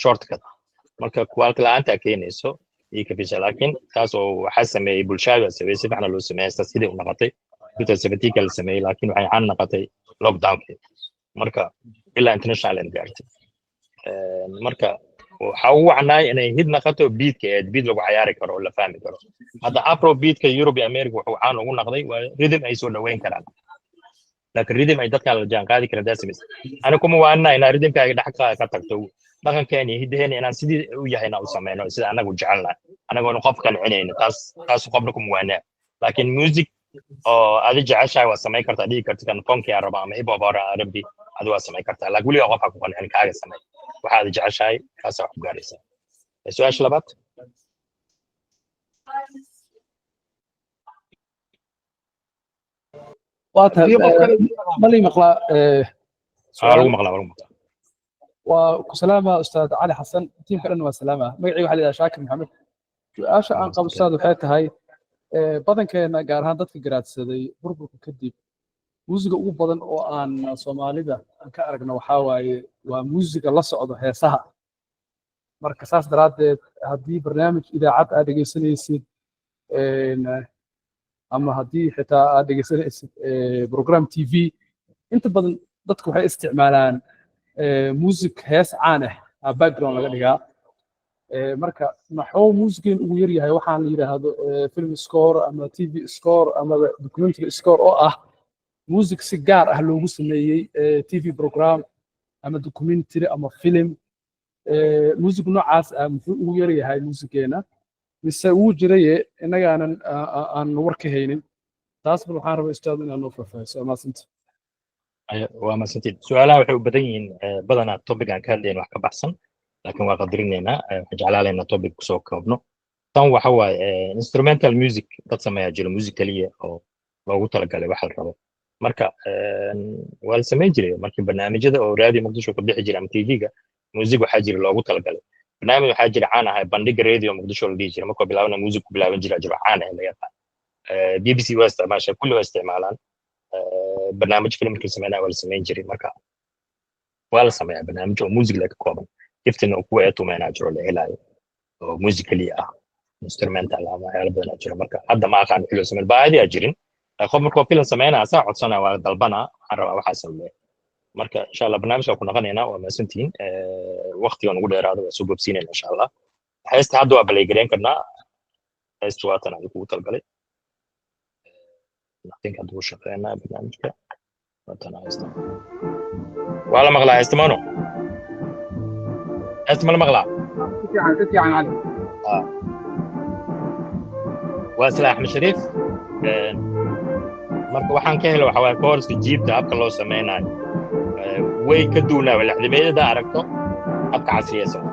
shortcut marka quality la'aanta keenayso iyo kafisha laakiin taas oo waxa sameeyay bulshada si fiican loo sameeyay sidii u naqatay 2017 kala sameeyay laakiin waxay aan naqatay lockdown marka ila international and gaartay marka waxa uu wacnaa inay hid naqato beatka lagu ciyaari karo oo la fahmi karo hadda afro beatka Europe iyo America wuxuu caan ugu noqday waa rhythm ay soo dhaweyn karaan laakiin rhythm ay dadka la jaan qaadi kara daasimis ana kuma waana in rhythmkaaga dhaxqa ka tagto dhaqankeena hidaheena inaan sidii u yahayna u sameeyno sida anagu jecelnahay anagu qof kan cinayna taas qofna kuma waana laakiin music oo aad jeceshahay waa sameey kartaa dhigi kartaa kan funk ya raba ama hip hop ara arabi aad waa sameey kartaa laakiin wali qof ku qancin kaaga sameey waxaad jeceshahay kaas wax gaaraysa su'aasha labaad مالي مقلا lagu maqlaa وسلامة أستاذ علي حسن تيم كلنا وسلامة مقعي واحد إذا شاكر محمد سؤال عن قبل أستاذ وحياته هاي بدن كنا قارهان ضد الجرات سدي بربك كديب موسيقى ugu badan oo aan Soomaalida ka aragno waxa waaye waa muusiga la socdo heesaha marka saas daraadeed hadii barnaamij idaacad aad dhageysanaysid ama hadii xitaa aad dhageysanaysid program TV inta badan dadku waxay isticmaalaan music hees caan ah background laga dhigaa marka maxuu muusigan ugu yar yahay waxaan la yiraahdo film score ama TV score ama documentary score oo ah music si gaar ah loogu sameeyay TV program ama documentary ama film music noocaas ah muxuu ugu yar yahay musigeena mise uu jiray inaga aan warka haynin taas waxaan rabaa ustaad inaan noo faahfaahiso maasanta waa maasantid su'aalaha waxay u badan yihiin badanaa topic aan ka hadlayno wax ka baxsan laakiin waa qadarineynaa waxaan jeclaaleynaa topic kusoo koobno tan waxa waaye instrumental music dad sameeyaa jira music kaliya oo loogu talagalay waxa la rabo marka waa la sameyn jiray markii barnaamijyada oo raadiyo muqdisho ka bixi jiray ama TV-ga music waxaa jira loogu talagalay barnaamij waxaa jira caan ah bandhiga radio muqdisho la dhihi jiray markuu bilaabana music ku bilaaban jiray caan ah la yaqaan BBC West maasha kulli waa isticmaalaan barnaamij filmka sameynaa waa la sameyn jiray marka waa la sameeyaa barnaamij oo music la ka kooban iftina ku ay tumeynaa jiro la helaayo oo musically ah instrumental ama waxyaalo badan jiro marka hadda ma aqaan xilli sameyn baadi jirin qof markuu film sameynaa saa codsana waa dalbana waxaan rabaa waxa sameeyo marka insha Allah barnaamijka ku naqanaynaa waa maasantiin waqtigan ugu dheeraado waa soo gobsiinayna insha Allah heesta hadda waa balay gareyn karnaa heesta waa tan aan ugu talgalay think hadduu shaqeynaa barnaamijka watana haysta waa la maqlaa heestamano heestama la maqlaa كتي عن علي waa sila axmed shariif marka waxaan ka helay waxa waaye koorska jiibta habka loo sameynayo way ka duunaa laxdimeeyada aragto habka casriyeysan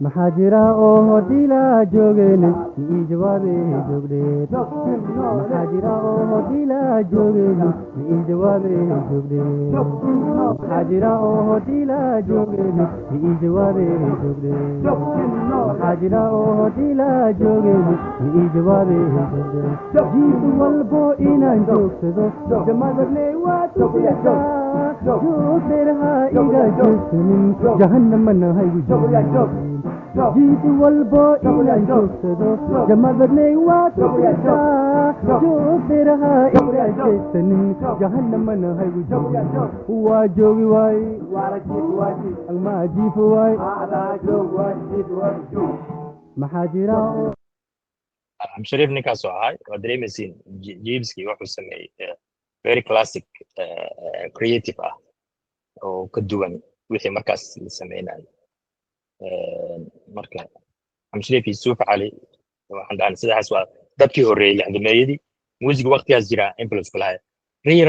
maxaa jira oo dila joogeen ii jawaabe joogdeen maxaa jira oo dila joogeen ii jawaabe joogdeen maxaa jira oo dila joogeen ii jawaabe joogdeen maxaa jira oo dila joogeen ii jawaabe joogdeen jiib walbo inaan joogsado jamadadnay waa tufiyataa joogdeeraha iga joogsanin jahannamana haygu joogdeen جيت والبو إلى جوسدو جمادني واتويتا جوسرها إلى جسني جهنم من هاي واجوي واي وارجيت واجي الما جيف واي على جو واجيت واجو محاجرا I'm Sharif ninkaas oo ahay waa dareemaysiin Jeeveski wuxuu sameeyay very classic creative ah oo ka duwan wixii markaas la sameeyay marka I'm Sharif Yusuf Ali waxaan dhahay sidaas waa dadkii horeeyay lixdameeyadii muusiga waqtigaas jira influence ku lahayd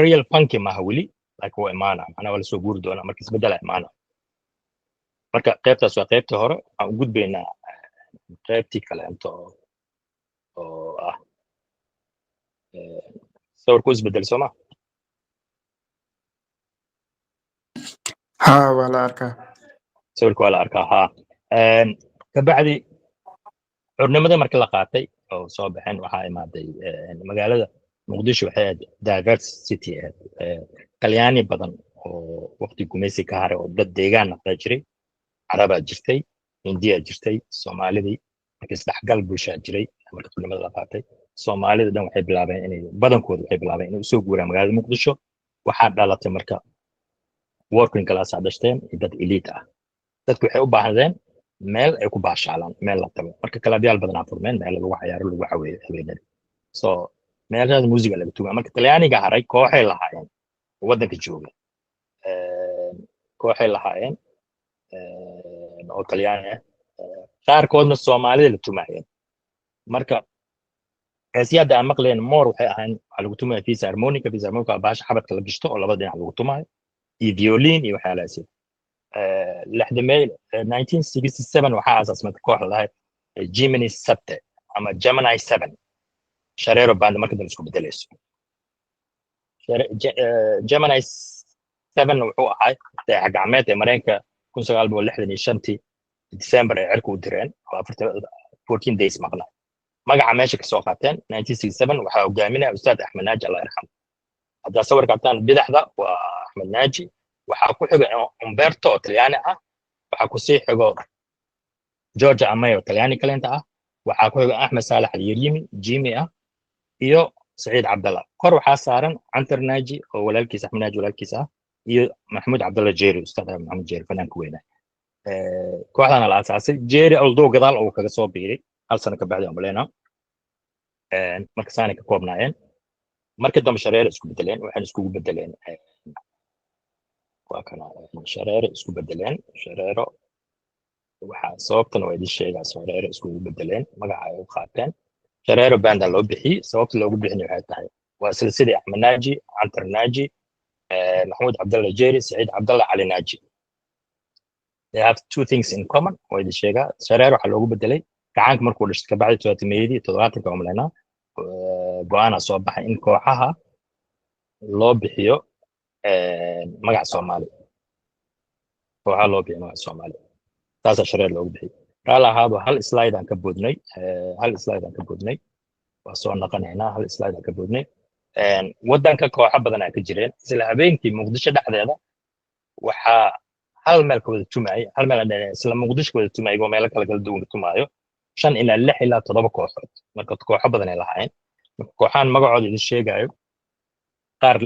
real funky ma hawli like waa imaana ana wala soo guuri doona markii isbedel imaana marka qaybtaas waa qaybta hore aan u gudbaynaa qaybtii kale oo ah sawirku isbedel soo ma ها ولا أركا sawirku waa la arkaa ha kabacdi xornimada markii la qaatay oo soo baxeen waxaa imaaday magaalada muqdisho waxay ahayd diverse city talyaani badan oo waqti gumeysi ka haray oo dad deegaan noqday jiray carabaa jirtay hindiyaa jirtay soomaalidii markii isdhexgal bulshaa jiray marka xornimada la qaatay soomaalida dhan waxay bilaabeen inay badankooda waxay bilaabeen inay usoo guuraan magaalada muqdisho waxaa dhalatay marka working class dhashteen dad elite ah dadku waxay u baahdeen meel ay ku baashaalaan meel la tago marka kalaadyaal badan aan furmeen meel lagu ciyaaro lagu xaweeyo habeenada so meelaha muusiga laga tugaa marka talyaaniga haray kooxay lahaayeen wadanka jooga kooxay lahaayeen oo talyaani ah qaarkoodna soomaalida la tumaayeen marka heesiyada aan maqleen moor waxay ahayn waxaa lagu tumaya visa harmonica baasha xabadka la gishto oo labada dhinac lagu tumaayo iyo violin iyo waxyaalahaas لحدمي 1967 waxaa asaasmay kooxda lahayd Gemini 7 ama Gemini 7 shareero band markii dambe isku bedelayso Gemini 7 wuxuu ahay dayax gacmeed ee Mareykanka 1965 December ay cirku u direen 14 days maqnaa magaca meesha ka soo qaateen 1967 waxaa hogaaminaya Ustaad Axmed Naaji Allah yarxam hadda sawir qabtaan bidaxda waa Axmed Naaji waxaa ku xiga Umberto oo Talyaani ah waxaa ku sii xigo George Amayo Talyaani kaleenta ah waxaa ku xiga Ahmed Saalax Al-Yarimi Jimmy ah iyo Saciid Cabdalla kor waxaa saaran Antar Naaji oo walaalkiis Axmed Naaji walaalkiis ah iyo Maxamuud Cabdalla Jeeri Ustaad Maxamuud Jeeri fanaanka weyn kooxdana la aasaasay Jeeri aldoo gadaal oo kaga soo biiray hal sano ka bacdi umaleena marka saanay ka koobnaayeen markii dambe shareero isku bedeleen waxaan iskugu bedeleen وكان شرائر اسكو بدلين شرائر waxaa sababtan waa idin sheegaa shareero isku bedeleen magaca ay u qaateen shareero banda loo bixiyay sababta loogu bixinay waxay tahay waa silsiladii Axmed Naaji Antar Naaji Maxamuud Cabdalla Jeeri Saciid Cabdalla Ali Naaji they have two things in common waa idin sheegaa shareero waxa loogu bedelay gacanka markuu dhashay ka bacdi 70 umaleena go'aana soo baxay in kooxaha loo bixiyo magac Soomaali kooxaha loo bixiyo magac Soomaali taas shareer loogu bixiyay raala ahaado hal slide aan ka boodnay waa soo naqanaynaa hal slide aan ka boodnay wadanka kooxo badan ay ka jireen isla habeenkii Muqdisho dhexdeeda waxaa hal meel ka wada tumaay hal meel isla Muqdisho wada tumaay oo meel kala duwan tumaayo 5 ilaa 6 ilaa 7 kooxood marka kooxo badan ay lahaayeen kooxan magacooda idin sheegayo qaar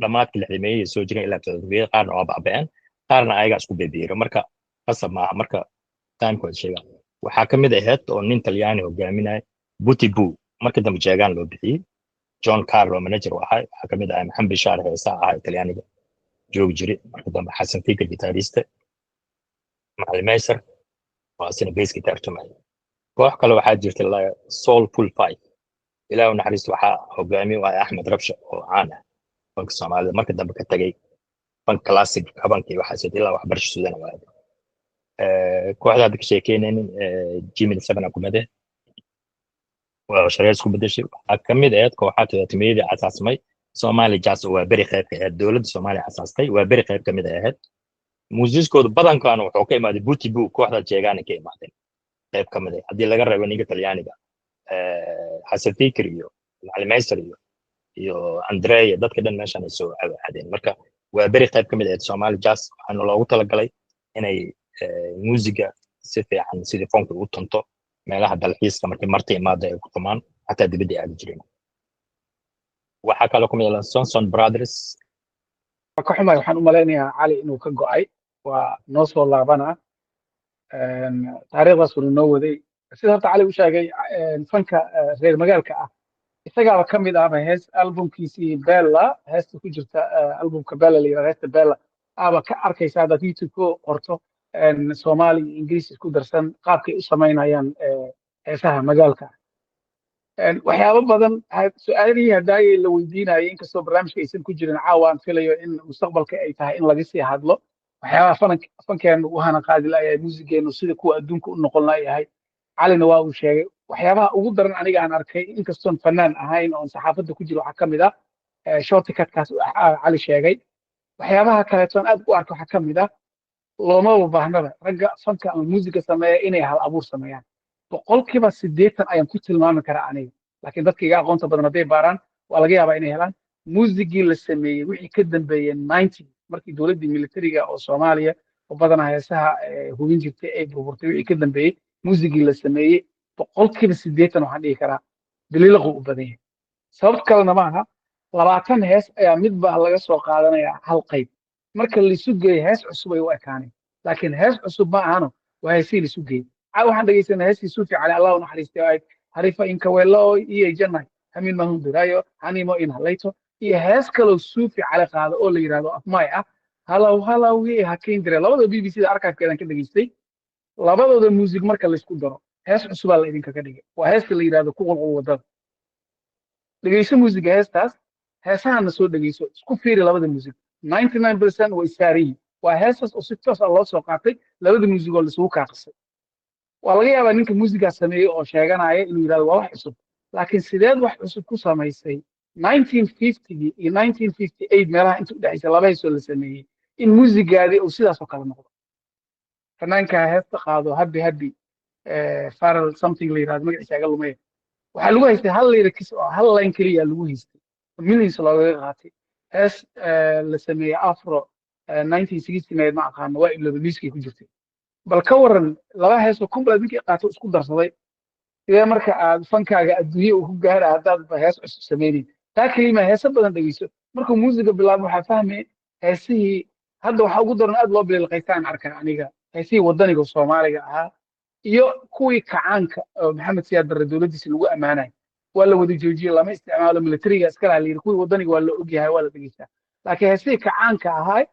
dhamaadkii lixdameeyay soo jireen ilaa 7 qaarna waa baabeen qaarna ayaga isku beebiiro marka qasab maaha marka time-ku sheegaa waxaa ka mid ahayd oo nin talyaani hogaaminaya buti bu markii dambe jeegaan loo bixiyey john carlo manager u ahaa waxaa ka mid ahaa maxamed bishaar heesaa ahaa talyaaniga joogi jiray markii dambe xasan fikir gitaariste macalin maysar oo asina bass guitar tumay koox kale waxaa jirta la soulful five ilaahu naxariisto waxaa hogaamiye u ahaa axmed rabsha oo caan ah fanka soomaalida markii dambe ka tagay fan classic habankii waxaas ilaa waxbarasho suudana waa kooxda hadda ka sheekeynaynin jimmy sabana kumade waa shareer isku bedeshay waxaa ka mid ahayd kooxaha todobaatameyadii asaasmay Somali Jazz waa beri qayb ka ahayd dowladda Soomaaliya asaastay waa beri qayb ka mid ahayd muusiskooda badankaana wuxuu ka imaaday buti bu kooxda jeegaana ka imaadeen qayb ka mid ah haddii laga reebo ninka talyaaniga xasan fikir iyo macalin maysar iyo andrea dadka dhan meeshan ay soo aadeen marka waa beri qayb ka mid ah Somali Jazz waxaana loogu talagalay inay muusiga si fiican sidii funka u tunto meelaha dalxiiska markii marti imaada ay ku tumaan hataa dibadda aadi jireen waxaa kaloo ku mid ah Sonson Brothers ka xumay waxaan u malaynayaa cali inuu ka go'ay waa noo soo laabana taariikhdaas uu noo waday sida horta cali u sheegay fanka reer magaalka ah isagaaba ka mid ahba hees albumkiisii Bella heesta ku jirta albumka Bella la yiraahdo heesta Bella aba ka arkaysa haddaad YouTube ku qorto Soomaali iyo Ingiriis isku darsan qaabkay u samaynayaan heesaha magaalka waxyaabo badan su'aalihii haddaayay la weydiinayay inkastoo barnaamijka aysan ku jirin caawa aan filayo in mustaqbalka ay tahay in laga sii hadlo waxyaabaha fankeenu u hana qaadi layahay muusigeenu sida kuwa adduunka u noqon layahay calina waa uu sheegay waxyaabaha ugu daran aniga aan arkay inkastoon fanaan ahayn oon saxaafadda ku jiro waxaa ka mid ah shortcutkaas cali sheegay waxyaabaha kaleetoon aad u arka waxaa ka mid ah loomaba baahnaba ragga fanka ama muusiga sameeya inay hal abuur sameeyaan boqolkiiba 80 ayaan ku tilmaami karaa aniga laakiin dadka iga aqoonta badan hadday baaraan waa laga yaabaa inay helaan muusigii la sameeyey wixii ka dambeeyey 90 markii dowladdii militariga oo Soomaaliya oo badanaa heesaha hubin jirtay ay burburtay wixii ka dambeeyey muusigii la sameeyey boqolkiiba 80 waxaan dhihi karaa daliilaqu u badan yahay sabab kalena maaha 20 hees ayaa midba laga soo qaadanayaa hal qayb marka la isu geeyo hees cusub ay u ekaanay laakiin hees cusub ma ahano waa heesii la isu geeyey waxaan dhageysanay heestii suufi cali allah u naxariistay ay harifa inka weelo iyo jannah hamin ma hundurayo hanimo in halayto iyo hees kale suufi cali qaado oo la yiraahdo afmay ah halaw wii hakeyn dire labada BBC da archive-keedan ka dhageystay labadooda music marka la isku daro hees cusub la idinka ka dhigay waa heesta la yiraahdo ku qulqul wadada dhageyso music heestaas heesahana soo dhageyso isku fiiri labada music 99% way saariin waa heesas oo si toos ah loo soo qaatay labada music oo la isugu kaaqsay waa laga yaabaa ninka muusiga sameeyay oo sheeganaya inuu yiraahdo waa wax cusub laakiin sideed wax cusub ku samaysay 1950 iyo 1958 meelaha inta u dhaxaysa laba heesoo la sameeyay in muusigaadii uu sidaas oo kale noqdo fanaanka heesta qaado happy faral something la yiraahdo magaciisa aga lumay waxaa lagu haystay hal lyrics oo hal line kaliya lagu haystay millions looga qaatay hees la sameeyay afro 1969 ma aqaan waa ilo liiskii ku jirtay bal ka waran laba heesoo complete ninkii qaato isku darsaday sidee marka aad fankaaga adduunyo u gaar haddaad hees cusub sameeyay taa kelima heesa badan dhageyso markuu muusiga bilaabo waxaa fahmay heesihii hadda waxa ugu daran aad loo bilaaqaystaan arkaa aniga heesihii wadaniga Soomaaliga ahaa iyo kuwii kacaanka oo Maxamed Siyaad Barre dowladdiisa lagu amaanay waa la wada joojiyay lama isticmaalo militariga iskala leeyahay kuwii wadaniga waa la ogyahay waa la dhageystaa laakiin heesihii kacaanka ahaa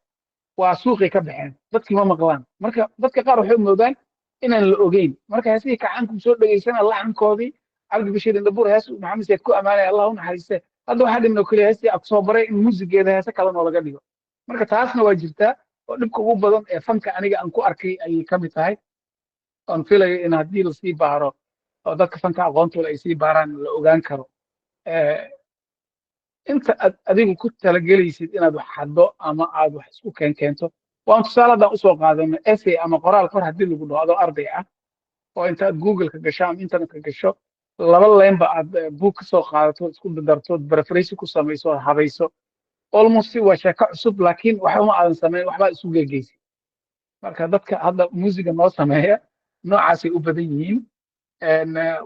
waa suuqi ka baxeen dadkii ma maqlaan marka dadka qaar waxay moodaan inaan la ogeyn marka heesihii kacaanku soo dhageysana laxankoodii Cabdi Bashiir Indabur hees Maxamed Siyaad ku amaanay Allah u naxariiste hadda waxa dhimno kaliya heestii soo baray in muusigeeda heesa kale oo laga dhigo marka taasna waa jirtaa oo dhibka ugu badan ee fanka aniga aan ku arkay ay ka mid tahay aan filayo in haddii la sii baaro oo dadka fanka aqoontooda ay sii baaraan la ogaan karo inta adigu ku talagelaysid inaad wax xaddo ama aad wax isku keento waan tusaaladan usoo qaadano essay ama qoraal kor haddii lagu dhaho adoo arday ah oo intaad google ka gasho ama internet ka gasho laba leenba aad book ka soo qaadato isku darto paraphrase ku samayso habayso almost waa sheeko cusub laakiin waxa uma aadan sameyn waxba isu geegeysay marka dadka hadda muusiga noo sameeya noocaasay u badan yihiin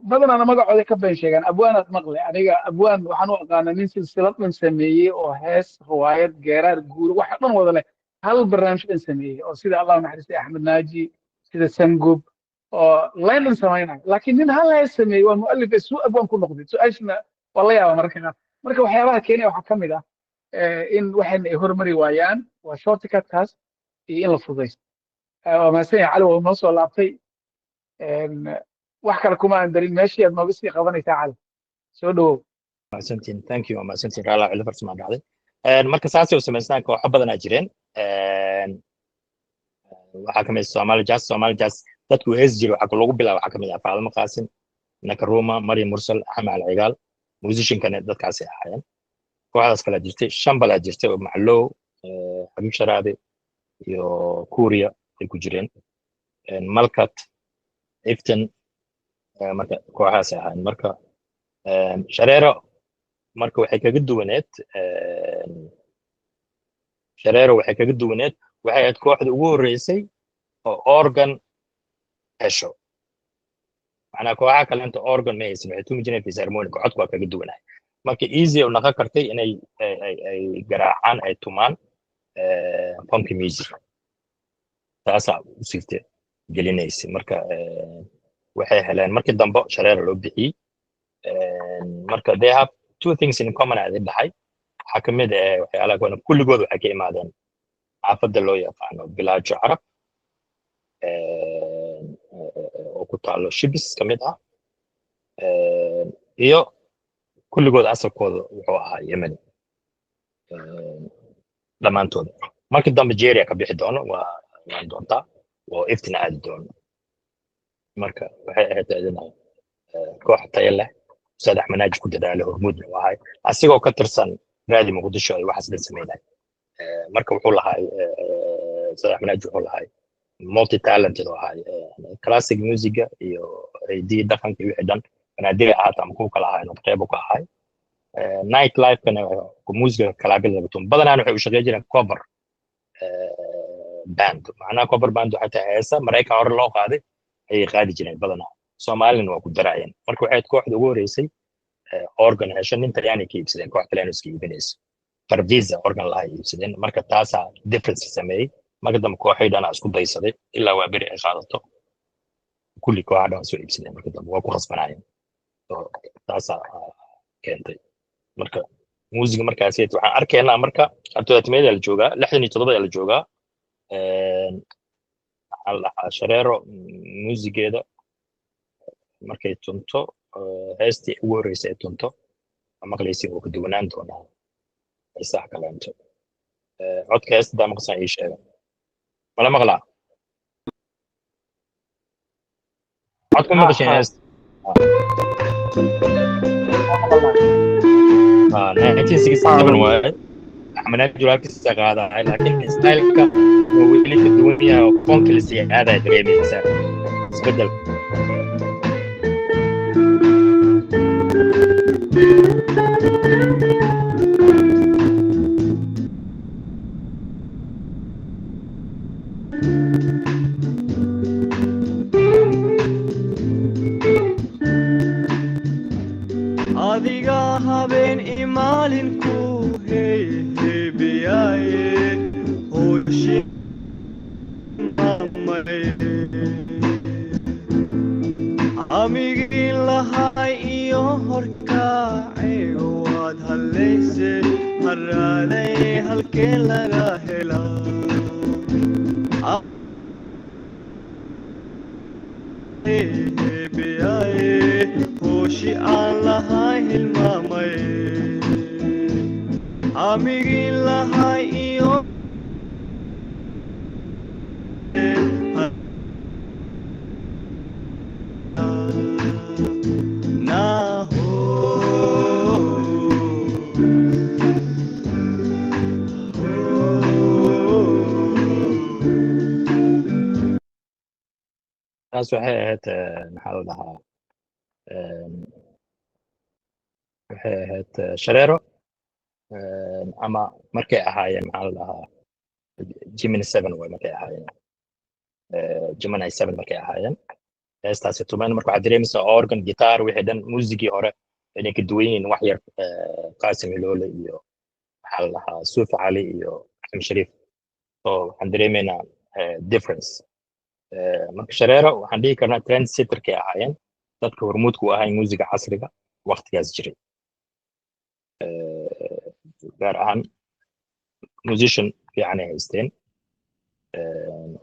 badanana magacooda ka been sheegaan abwaanaad maqle aniga abwaan waxaan u aqaanaa nin silsilad dhan sameeyey oo hees riwaayad geeraar guur waxa dhan wada leh hal barnaamij dhan sameeyey oo sida allah naxariistay axmed naaji sida sangub oo laynan samaynayo laakiin nin hal la sameeyey waa mu'allif isuu abwaan ku noqday su-aashana waa la yaabaa marka qaar marka waxyaabaha keenaya waxaa ka mid ah in waxayna ay hormari waayaan waa shortcutkaas iyo in la fududaysto waa mahadsan yahay cali waa noo soo laabtay wax kale kuma aan darin meeshii aad nooga sii qabanaysaa cali soo dhawow mahadsantiin thank you mahadsantiin raala cili farsamaan dhacday marka saasay u samaysnaan kooxo badanaa jireen waxaa kamid Somali Jazz dadku hees jiro waxaa lagu bilaabo waxaa kamid ah Faalmo Qaasim Nakaruma Maryam Mursal Axmed Al Cigaal musician-kana dadkaasi ahaayeen kooxdaas kala jirtay Shambala jirtay oo Maclow Xabiib Sharaade iyo Kuuriya ay ku jireen Malkat Iftin marka kooxaas ahaayeen marka Shareero marka waxay kaga duwaneed waxay ahayd kooxda ugu horeysay oo organ hesho macnaa kooxaha kale inta organ ma haysan waxay tumi jireen fisharmonica codku waa kaga duwanahay marka easy u naqon kartay inay ay garaacaan ay tumaan funky music taasaa u sirte gelinaysay marka waxay heleen markii dambe Shareero loo bixiyey marka they have two things in common ay dhahay waxaa ka mid ah waxyaalaha kuwan kulligood waxay ka imaadeen xaafadda loo yaqaano bilaajo carab oo ku taalo shibis ka mid ah iyo kulligood asalkooda wuxuu ahaa Yemen dhammaantood markii dambe Jeria ka bixi doono waa doontaa oo Iftin aadi doono marka waxay ahayd koox tayo leh saddex manhaj ku dadaalo hormuud u ahay asigoo ka tirsan raadi Muqdisho ay waxaas la sameeyay marka wuxuu lahaa saddex manhaj wuxuu lahaa multi talented oo ahay classic music iyo di dhaqanka iyo wixii dhan banaadir ahaata ama ku kala ahay qayb ka ahay night life kana ku music kala bilaabatum badanaan waxay u shaqeyn jireen cover band macnaha cover band waxay tahay heesa Mareykan hore loo qaaday ay qaadi jireen badanaa Soomaalina waa ku daraayeen marka waxay kooxda ugu horeysay organization Talyaani ka iibsadeen koox Talyaaniska iibinaysa Parvisa organ la iibsadeen marka taasa difference sameeyay marka dambe kooxaydana isku daysaday ilaa waa bari ay qaadato kulli kooxadan soo iibsadeen marka dambe waa ku khasbanaayeen taasa keentay marka muusiga markaas waxaan arkaynaa marka artoodatimeeda la joogaa 67 la joogaa Shareero muusigeeda markay tunto heestii ugu horeysay ay tunto maqlaysi oo ka duwanaan doona isax kaleento codka heesta maqsan ii sheega mala maqlaa codku maqashin heesta 1967 waaye Axmed Julaal kisa qaaday laakiin style-ka oo weli ka duwan yahay oo funk la sii aaday dareemaysa isbedel adiga habeen imaalinku heebiyaye hooshi amigii lahay iyo horkaaceego waad hallayse haraalay halkee laga helaa heebiyaye hooshi aan lahay hilmaamay amigii lahay iyo taas waxay ahayd maxaa la dhahaa waxay ahayd Shareero ama markay ahaayeen maxaa la dhahaa Gemini 7 way markay ahaayeen Gemini 7 markay ahaayeen heestaasi tumaan marka waxaad dareemaysaa organ guitar wixii dhan muusigii hore inay ka duwan yihiin wax yar Qaasim Iloole iyo maxaa la dhahaa Suuf Cali iyo Axmed Shariif oo waxaan dareemaynaa difference marka shareero waxaan dhihi karnaa trend setterkay ahaayeen dadka hormuudku ahay muusiga casriga waqtigaas jiray gaar ahaan musician fiican ay haysteen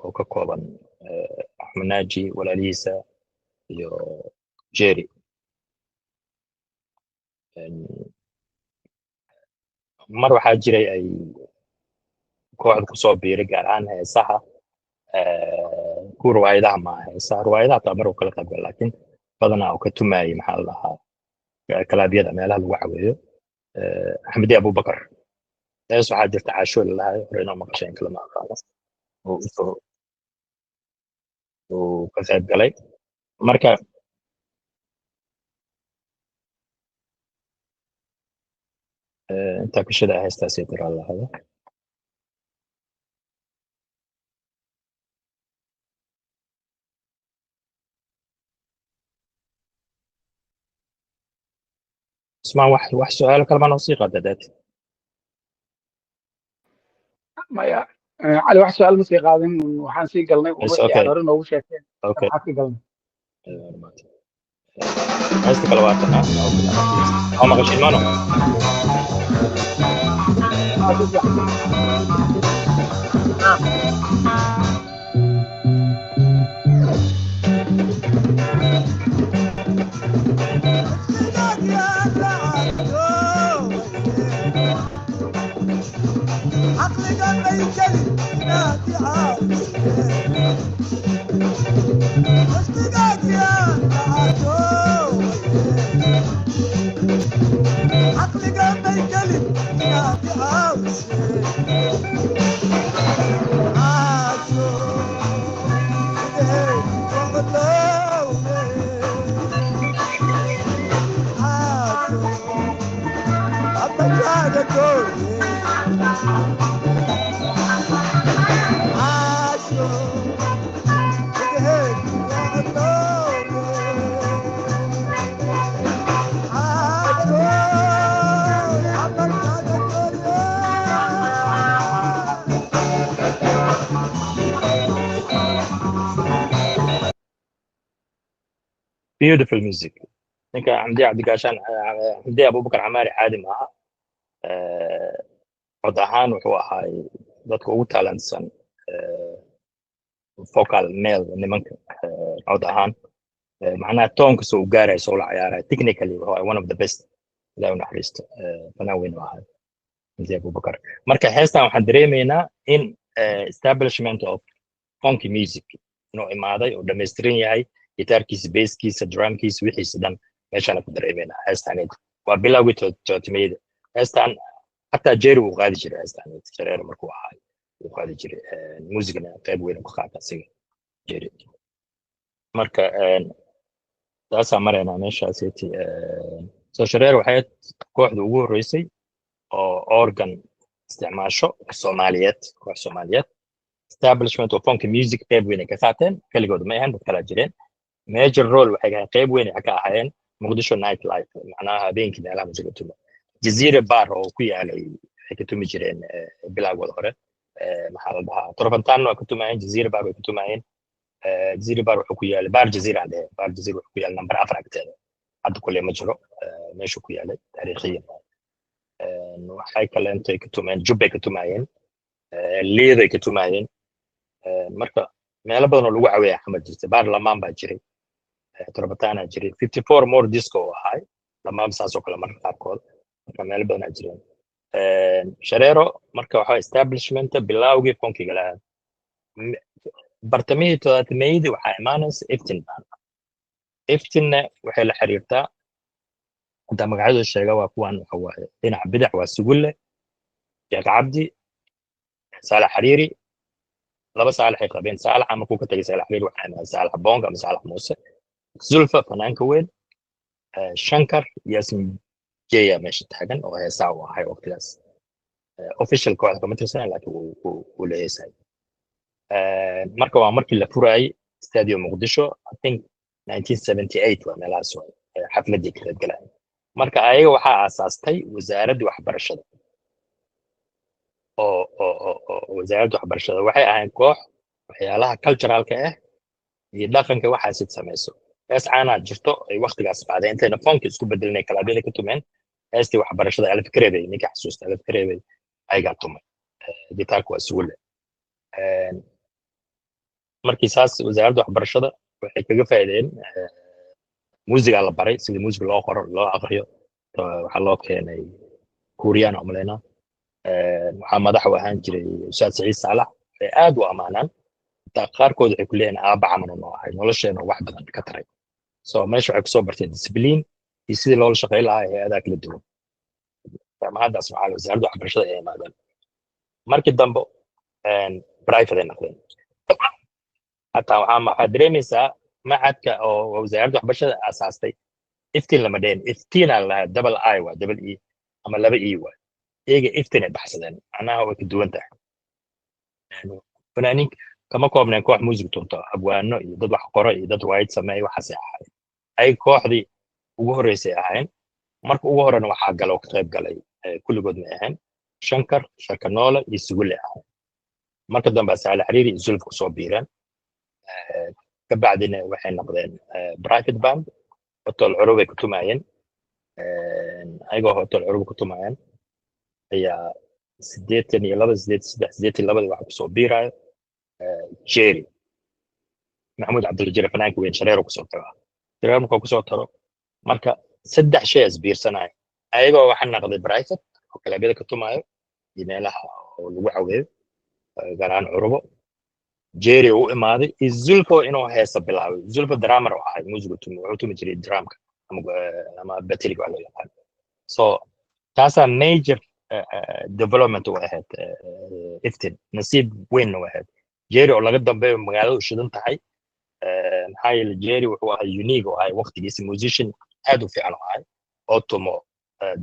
oo ka kooban axmed naaji walaalihiisa iyo jerry mar waxaa jiray ay kooxda kusoo biiray gaar ahaan heesaha kuwa riwaayadaha maaha heesaha riwaayadaha taa mar uu kala qaybgal laakiin badanaa uu ka tumaayay maxaa la dhahaa kalaabyada meelaha lagu caweeyo axmedi abubakar hees waxaa jirta caasho lalahay hore inoo maqasheen kalama aqaano uu ka qayb galay marka intaa kashada heestaasay tiraa lahada اسمع wax su'aalo kale baan sii qaadaad maya cali wax su'aal ma sii qaadin waxaan sii galnay wixii aan hore noogu sheegteen waxaan sii galnay heesta kale waa tan oo maqashin maano عقلك ما يكلم نادي عاوز اصدقائك يا عدو عقلك ما يكلم نادي عاوز عدو beautiful music ninka xamdi cabdigaashaan xamdi abubakar camaari caadi maaha cod ahaan wuxuu ahaay dadka ugu talentsan vocal male nimanka cod ahaan macnaha toonka soo gaarayso oo la ciyaaray technically waa one of the best ilaahay naxariisto fanaan weyn oo ahaay xamdi abubakar marka heestan waxaan dareemaynaa in establishment of funky music inuu imaaday oo dhammaystiran yahay gitarkiisa basskiisa drumkiisa wixiisa dhan meeshaan ku dareemayna heestan waa bilowgii tootimayda heestan hatta jerry uu qaadi jiray heestan shareer markuu ahaa uu qaadi jiray muusigana qayb weyn ku qaata asiga jerry marka taasaa maraynaa meeshaasiti soo shareer waxay kooxda ugu horreysay oo organ isticmaasho soomaaliyeed koox soomaaliyeed establishment of funky music qayb weyn ay ka qaateen keligood ma ahan dad kala jireen major role waxay ahayd qayb weyn ay ka ahaayeen muqdisho night life macnaha habeenkii meelaha musiga tuma jazeera bar oo ku yaalay waxay ka tumi jireen bilowgooda hore maxaa la dhahaa torbantan waa ka tumayeen jazeera bar way ka tumayeen jazeera bar wuxuu ku yaalay bar jazeera ande bar jazeera wuxuu ku yaalay number 4 agteeda hadda kullee ma jiro meeshu ku yaalay taariikhiyan waxay kale intay ka tumayeen jubbay ka tumayeen liiday ka tumayeen marka meelo badan oo lagu caweeya xamad jirtay bar lamaan baa jiray torbatana jiray 54 more disco oo ahay lamaan saas oo kale marka qaarkood marka meelo badan aa jireen shareero marka waxa establishment bilowgii funkiga lahaa bartamihii toddobaadmeeydi waxaa imaanaysa iftinna waxay la xiriirtaa hadda magacyadooda sheega waa kuwan waxa waaye dhinaca bidac waa sugulle sheekh cabdi saalax xariiri laba saalax ay qabeen saalaxa markuu ka tagay saalax xariiri waxaa imaanay saalax bonga ama saalax muuse zulfa fanaanka weyn shankar yasmin jeya meesha taagan oo heesaa u ahay waqtigaas official kooxda kama tirsan laakiin uu la heesay marka waa markii la furayay stadium muqdisho I think 1978 waa meelahaas xafladii ka qaybgalay marka ayaga waxaa aasaastay wasaaradda waxbarashada oo wasaaradda waxbarashada waxay ahayn koox waxyaalaha culturalka ah iyo dhaqanka waxaasid samayso hees caanaa jirto ay waqtigaas qaadeen intayna foonka isku bedelinay kalaabyada ka tumeen heestii waxbarashada alif kareebay ninka xasuusta alif kareebay ayagaa tumay gitaarka waa isugu leh markii saas wasaaradda waxbarashada waxay kaga faa'iideen muusigaa la baray sidii muusig loo qoro loo aqriyo waxaa loo keenay kuuriyaan oo malaynaa waxaa madax u ahaan jiray ustaad saciid saalax waxay aad u ammaanaan qaarkood waxay ku leeyihin aaba camal noo ahay nolosheena wax badan ka taray so meesha waxay kusoo bartay discipliin iyo sidii loola shaqayn lahaa hay-adaha kala duwan jaamacaddaas maxaa wasaaradda waxbarashada ay imaadeen markii dambe private ay noqdeen hataa waxaa dareemaysaa macadka oo wasaaradda waxbarashada aasaastay iftiin lama dheen iftiinaa lahaa double I waa double E ama laba E waa iyaga iftiin ay baxsadeen macnaha way ka duwan tahay fanaaniin kama koobneen koox muusig tunto abwaano iyo dad wax qoro iyo dad waayid sameeya waxaasay ahayd ay kooxdii ugu horreysay ahayn marka ugu horena waxaa galo ka qayb galay kulligood may ahayn shankar sharkanoole iyo sugule ahayn marka dambe saale xariiri iyo zulf kusoo biireen kabacdina waxay noqdeen private band hotel curubay ku tumaayeen ayagoo hotel curub ku tumaayeen ayaa 82 waxa kusoo biiraayo jerry maxamuud cabdilajire fanaanka weyn shareero kusoo tago shareero markuu kusoo taro marka saddex shay isbiirsanaayo ayagoo waxa noqday private oo kalabyada ka tumaayo iyo meelaha oo lagu caweeyo gaar ahaan curubo jerry uu imaaday iyo zulfo inuu heesa bilaabay zulfo drummer oo ahay muusiga wuxuu tumi jiray drumka ama batteriga waa loo yaqaan so taasaa major development u ahayd iftin nasiib weyn u ahayd jerry oo laga dambeeyo magaalada u shidan tahay maxaa yeele jerry wuxuu ahay unique oo ahay waqtigiisa musician aad u fiican oo ahay oo tumo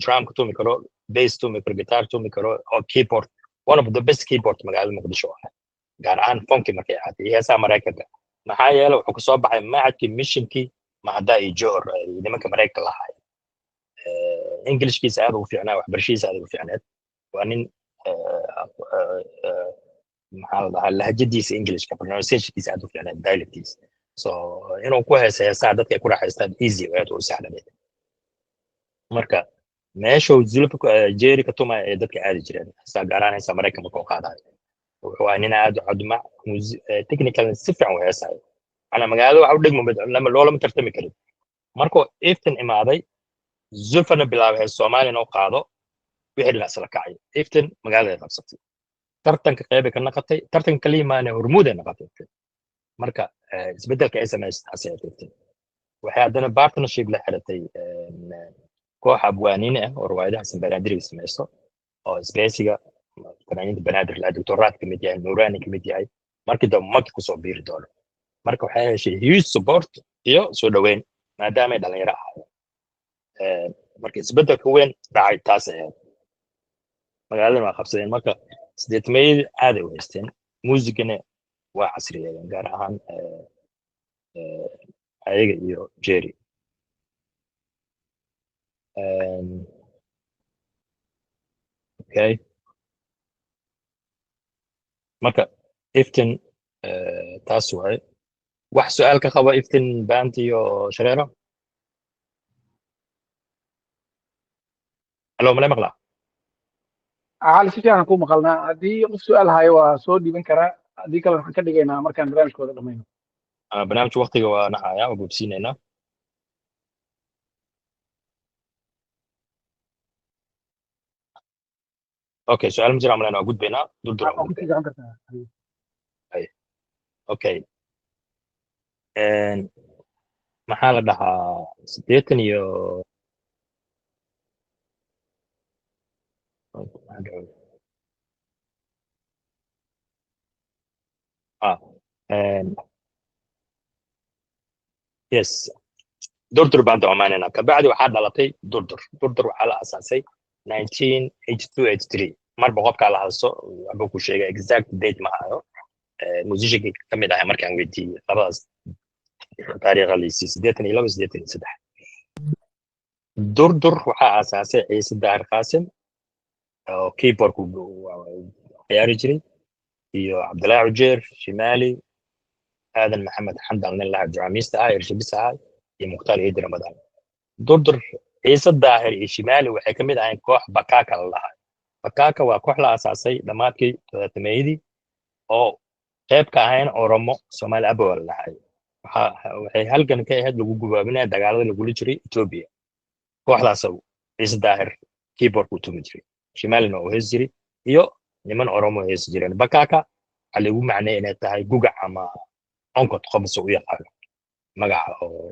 drumka tumi karo bass tumi karo guitar tumi karo oo keyboard one of the best keyboard magaalada muqdisho ahay gaar ahaan funky markay ahaatay iyo heesaha maraykanka maxaa yeele wuxuu kasoo baxay macadkii missionkii mahaddaa iyo johor nimanka maraykanka lahaay englishkiisa aad ugu fiicnaa waxbarashadiisa aad ugu fiicneed waa nin maxaa la dhahaa lahjadiisa englishka pronunciationkiisa aad u fiicneed dialectiisa so inuu ku heesa heesaha dadka ay ku raaxaystaan easy aad u sahlaneed marka meeshuu zulfa jerry ka tumaya ee dadka aadi jireen heesaha gaar ahaan heesaha maraykanka markuu qaadayo wuxuu ahaa nin aad u codma technical si fiican u heesayo ana magaalada waxa u dhigmo loolama tartami karin markuu iftin imaaday zulfana bilaabay hees soomaaliya inuu qaado wixii dhinac isla kacay iftin magaalada qabsatay tartanka qeybay ka naqatay tartanka kala yimaana hormuud ay naqatay marka isbedelka ay samaysay taasi iftin waxay haddana partnership la xiratay koox abwaaniin ah oo riwaayadaha sanbanaadiriga samayso oo isbeesiga fanaaniinta banaadir la doctoraat ka mid yahay nuuraani ka mid yahay markii dambe maki kusoo biiri doono marka waxay heshay huge support iyo soo dhoweyn maadaama ay dhalinyaro ahaayeen marka isbedelka weyn dhacay taas ahayd magaaladana waa qabsadeen marka sideedmeeyadii aaday u haysteen muusigana waa casriyeeyeen gaar ahaan ayaga iyo jerry okay marka iftin taas waaye wax su-aal ka qaba iftin band iyo shareero alo male maqlaa cali si fiican ku maqalnaa haddii qof su-aal hayo waa soo dhiiban karaa haddii kale waxaan ka dhigaynaa markaan barnaamijkooda dhamayno barnaamijka waqtiga waa nacaya waa gudsiinaynaa okay su-aal ma jiraan malena waa gudbaynaa durdur okay maxaa la dhahaa 80 iyo yes durdur baan doomaanayna kabacdi waxaa dhalatay durdur waxaa la asaasay 1982-83 marba qofkaa la hadso waxbuu ku sheegay exact date ma hayo musiciankii ka mid ahay markaan weydiiyey labadaas taariikhaliisii 82-83 durdur waxaa aasaasay ciise daahir qaasim oo keyboardku ciyaari jiray iyo cabdilaahi cujeer shimaali aadan maxamed xandan nin lahaa ducaamiista ah irshabisa ah iyo mukhtaar ciidi ramadaan durdur ciise daahir iyo shimaali waxay ka mid ahayn koox bakaaka la dhahay bakaaka waa koox la asaasay dhammaadkii todobaatameyadii oo qayb ka ahayn oromo soomaali abowa la dhahay waxay halgan ka ahayd lagu gubaabinaya dagaalada lagula jiray etoobiya kooxdaas ciise daahir keyboard ku tumi jiray shimaalina oo hees jiray iyo niman oromo hees jireen bakaaka waxaa lagu macnay inay tahay gugac ama onkod qobso u yaqaano magaca oo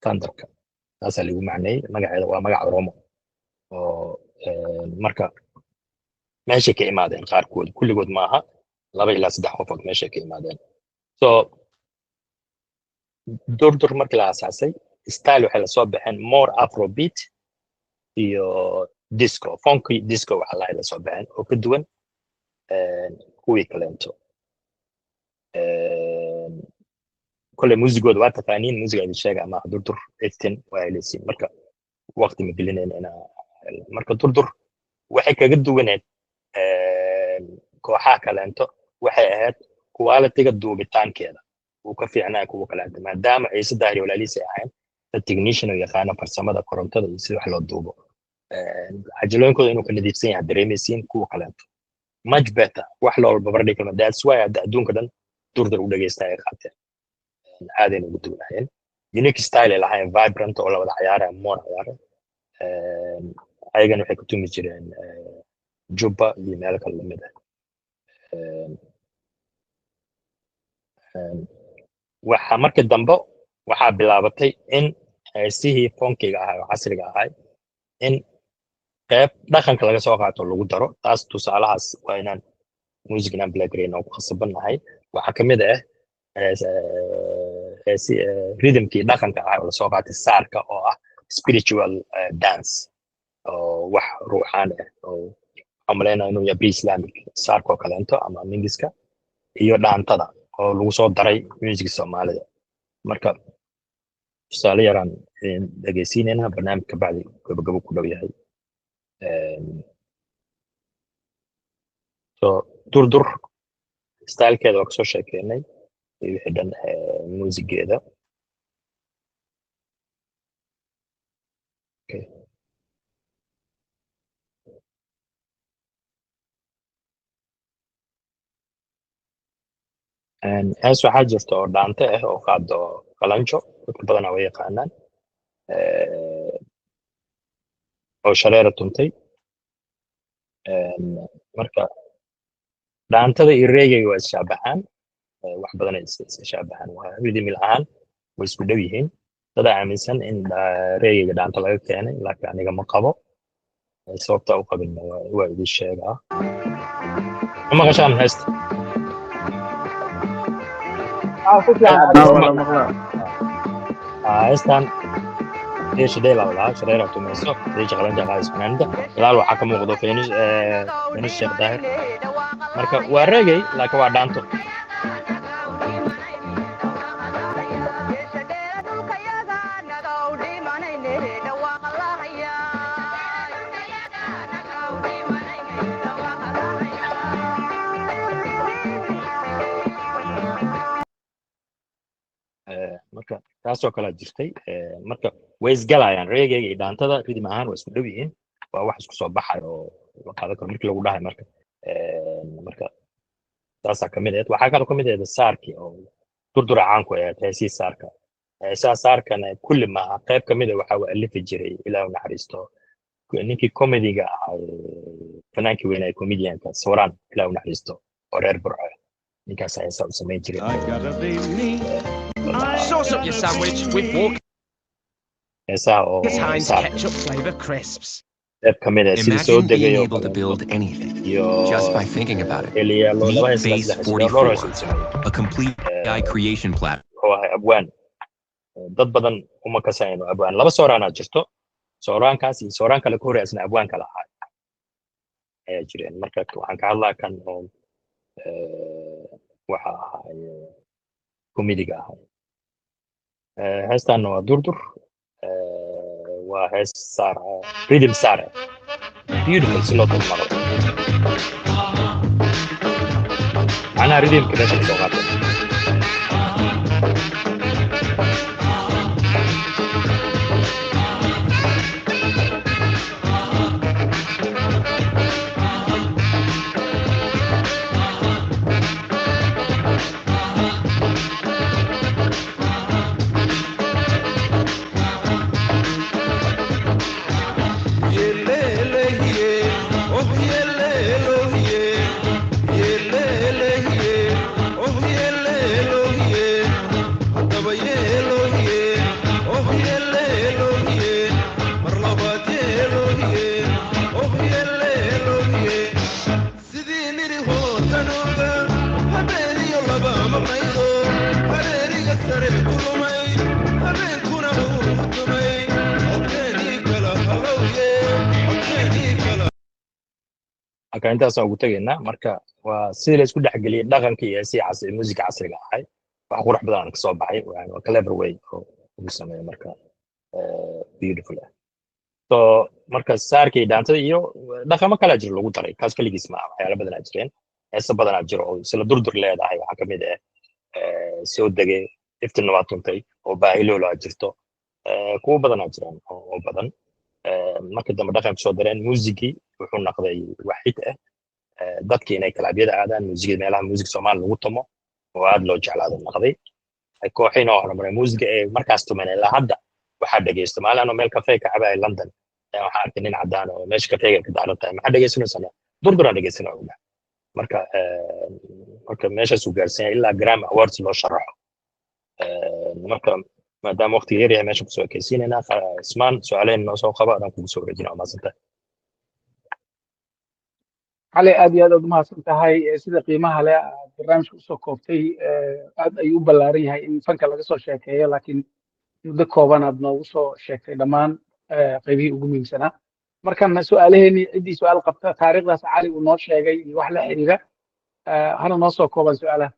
tandarka taasaa lagu macnayey magaceeda waa magac oromo oo marka meeshay ka imaadeen qaarkood kulligood maaha 2 ilaa 3 qofood meeshay ka imaadeen so durdur markii la asaasay style waxay lasoo baxeen more afrobeat iyo disco funky disco waxaa lahay lasoo baxeen oo ka duwan kuwii kaleento كل موسيقى دوات تقانين موسيقى الشيء مع دردر إثنين وعليسين مركا وقت مقلنا أنا مركا دردر وحي كجد ونت كوحا كلانتو وحي أهات كوالتي قدو بتان كذا وكفي عناك وكلانت ما دام عيسى داري ولا ليس عين التكنيشن ويخانا فرسمة كورنتا يصير حلو الدوبو عجلون كده إنه كنا ديفسين على دريميسين كو كلانتو much better وحلو الببردي كلمة that's why دون كده دردر ولا جيستاي خاطر عادين ودوناين unique style اللي هاي vibrant ولا ولا عيارة مور عيارة أيضا waxay ku tumi jireen jubba iyo meel kale lamid ah waxa markii dambe waxa bilaabatay in heesihii funkiga ahaa oo casriga ahaa in qayb dhaqanka laga soo qaato lagu daro taas tusaalahaas waa inaan muusigna black green oo khasabanahay waxa kamid ah rhythmkii dhaqanka ah oo la soo qaatay saarka oo ah spiritual dance oo wax ruuxaan ah oo amaleena inuu yahay islamic saarka oo kaleento ama mingiska iyo dhaantada oo lagu soo daray music Soomaalida marka tusaale yaraan dhageysiinayna barnaamijka bacdi gabagabo ku dhow yahay so durdur stylekeeda waa kasoo sheekeynay wixii dhan muusigeeda okay hees waxaa jirta oo dhaante ah oo qaado qalanjo dadka badanaa way yaqaanaan oo shareera tuntay marka dhaantada iyo reegayga waa isshaabaxaan wax badan ay isshaabaxaan waa rhythm ahaan way isku dhow yihiin dad aaminsan in reegayga dhaanta laga keenay laakiin aniga ma qabo sababta u qabin waa idin sheegaa ma qashaan heesta heestan ايش دي لا لا شريرة تمسك ليش غلطان جالس فنانده لا لو حكم وقضوا فينيش الشيخ داهر مركب ورقي لكن وادانتو marka taasoo kala jirtay marka way isgalayaan reegayga iyo dhaantada rhythm ahaan way isku dhow yihiin waa wax isku soo baxay oo la qaadan karo markii lagu dhahay marka taasaa kamid ahayd waxaa kaloo kamid ahayd saarkii oo durdura caanku ahayd heesii saarka heesaha saarkana kulli maaha qayb kamid a waxaa alifi jiray ilaa u naxariisto ninkii comediga ahaa fanaankii weynaa comedianka sawiraan ilaa u naxariisto oo reer burco ninkaas heesaa u samayn jiray Sauce up your sandwich with walk. It's Heinz ketchup flavor crisps. Imagine being able to build anything just by thinking about it. Meet Base 44, a complete AI creation platform. dad badan uma kasayno abwaan laba sooraana jirto sooraankaas iyo sooraan kale ku horeysna abwaan kala ahaa ay jireen marka waxaan ka hadlaa kan oo waxa ahaa comediga ahaa heestan waa durdur waa hees saar rhythm saar beautiful si loo tilmaamo ana rhythm kale soo qaatay marka intaasaan ugu tegaynaa marka waa sidii la isku dhexgeliyey dhaqanka iyo heesihii casri musiga casriga ahay wax qurux badan aan kasoo baxay waa clever way oo ugu sameeya marka beautiful ah so marka saarkii dhaantada iyo dhaqamo kala jiro lagu daray kaas kaligiis ma waxyaalo badan aa jireen heesa badan aa jiro oo isla durdur leedahay waxaa kamid ah soo degay iftina waa tuntay oo baahiloola aa jirto kuwo badan aa jiraan oo badan marka dambe dhaqanka soo dareen muusigii wuxuu noqday waxid ah dadkii inay kalaabyada aadaan muusigada meelaha muusiga soomaali lagu tumo oo aad loo jeclaado noqday kooxina oo horumaray muusiga ee markaas tuman ilaa hadda waxaa dhegeysta maalin meel kafee ka cabaya London waxaa arkay nin cadaan oo meesha kafeega ka daaran tahay maxaa dhegeysanaysaa durduraan dhegeysanaa marka meeshaas uu gaarsan yahay ilaa Grammy Awards loo sharaxo marka maadaama waqtiga yar yahay meesha kusoo ekeysiinaynaa ismaan su'aalayn noo soo qaba adaan kugu soo wareejinaa maasanta cali aad iyo aad ugu mahadsan tahay sida qiimaha leh aad barnaamijka usoo koobtay aad ayuu u ballaaran yahay in fanka laga soo sheekeeyo laakiin muddo kooban aad noogu soo sheegtay dhammaan qaybihii ugu muhiimsanaa markan su'aalaheennii ciddii su'aal qabta taariikhdaas cali uu noo sheegay iyo wax la xiriira hana noo soo kooban su'aalaha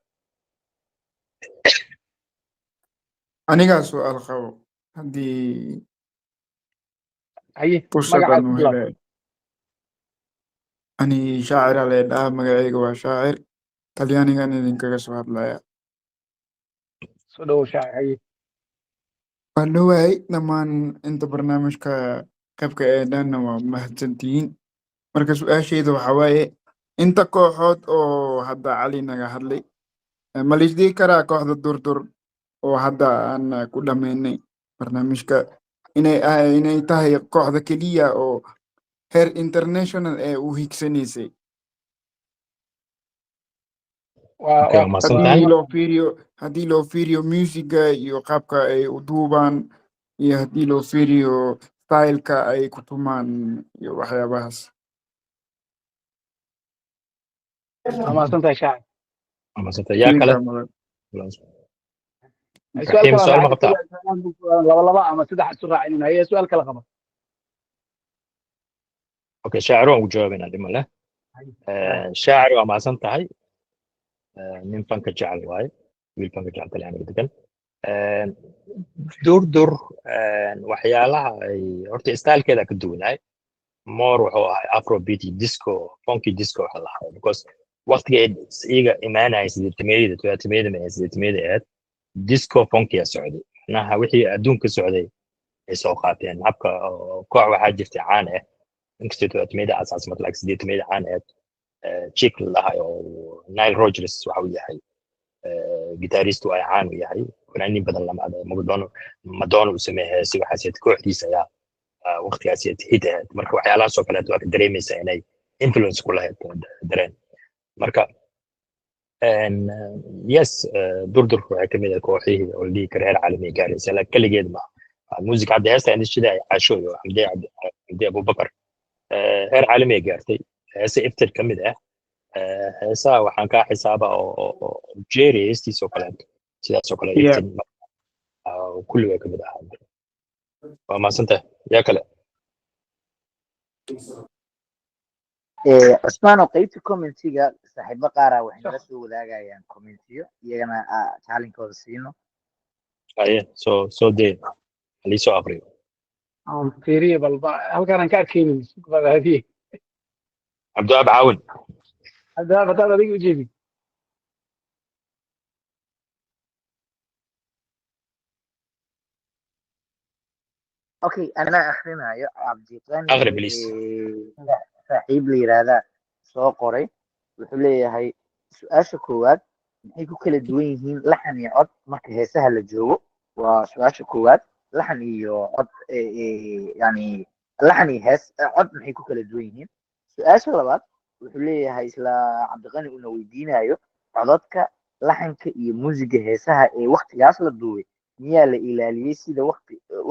anigaa su'aal qabo haddii haye fursadan u helay ani shaacira leedhaha magacayga waa shaacir talyaanigan idinkaga soo hadlaya soo dhowow shaacir haye waan dhowahay dhammaan inta barnaamijka qaybka eedhanna waa mahadsantihiin marka su-aashayda waxaa waaye inta kooxood oo hadda cali naga hadlay ma lisdhihi karaa kooxda durdur oo hadda aan ku dhammaynay barnaamijka inay tahay kooxda keliya oo heer international ee u higsanaysay haddii loo fiiriyo musiga iyo qaabka ay u duubaan iyo haddii loo fiiriyo styleka ay ku tumaan iyo waxyaabahaas maasantahay shaacir yaa kale su'aal ma qabtaa laba ama saddex isu raacin haye su'aal kala qaba okay shaacir waan ugu jawaabaynaa dhima leh shaacir waa mahadsan tahay nin fanka jecel waaye wiil fanka jecel talyaaniga degan durdur waxyaalaha ay horta stylekeeda ka duwanaay more wuxuu ahay afrobeat disco funky disco waxa la hayo because waqtiga iyaga imaanaya sideetameyada ahayd disco funky a socday macnaha wixii adduunka socday ay soo qaateen habka koox waxaa jirtay caan ah inkastoo todobaatameeda asaasmad laak sideetameeda caan ahayd chick lahay oo Nile Rodgers waxa uu yahay guitarist ay caan u yahay fanaaniin badan lama Madonna uu sameeyay si waxaasiyad kooxdiisa ayaa waqtigaas hit ahayd marka waxyaalahaas oo kale waa ka dareemaysaa inay influence ku lahayd dareen marka yes durdur waxay ka mid ah kooxihii oo la dhihi kara heer caalami gaaraysa laakiin kaligeed ma music hadda heesta indhashida ay caasho iyo xamdi abubakar heer caalami ay gaartay heese iftir ka mid ah heesaha waxaan kaa xisaaba oo jerry heestiisa oo kaleeto sidaas oo kale iftin kulli way ka mid ahaa waa mahadsantahay yaa kale cusmaan oo qaybta commentiga saaxiibo qaara waxay nala soo wadaagayaan commentiyo iyagana taalinkooda siino aye soo dee haliisoo aqriyo fiiriye balba halkaan aan ka arkaynin hadiye cabdiwaab caawin cabdiwaab hadaad adiga ujeedid okay ana akhrinayo cabdiqani aqri please saaxiib la yiraahdaa soo qoray wuxuu leeyahay su-aasha koowaad maxay ku kala duwan yihiin laxan iyo cod marka heesaha la joogo waa su-aasha koowaad laxan iyo cod yani laxan iyo hees cod maxay ku kala duwan yihiin su-aasha labaad wuxuu leeyahay isla cabdiqani una weydiinayo codadka laxanka iyo muusiga heesaha ee waqtigaas la duubay miyaa la ilaaliyey sida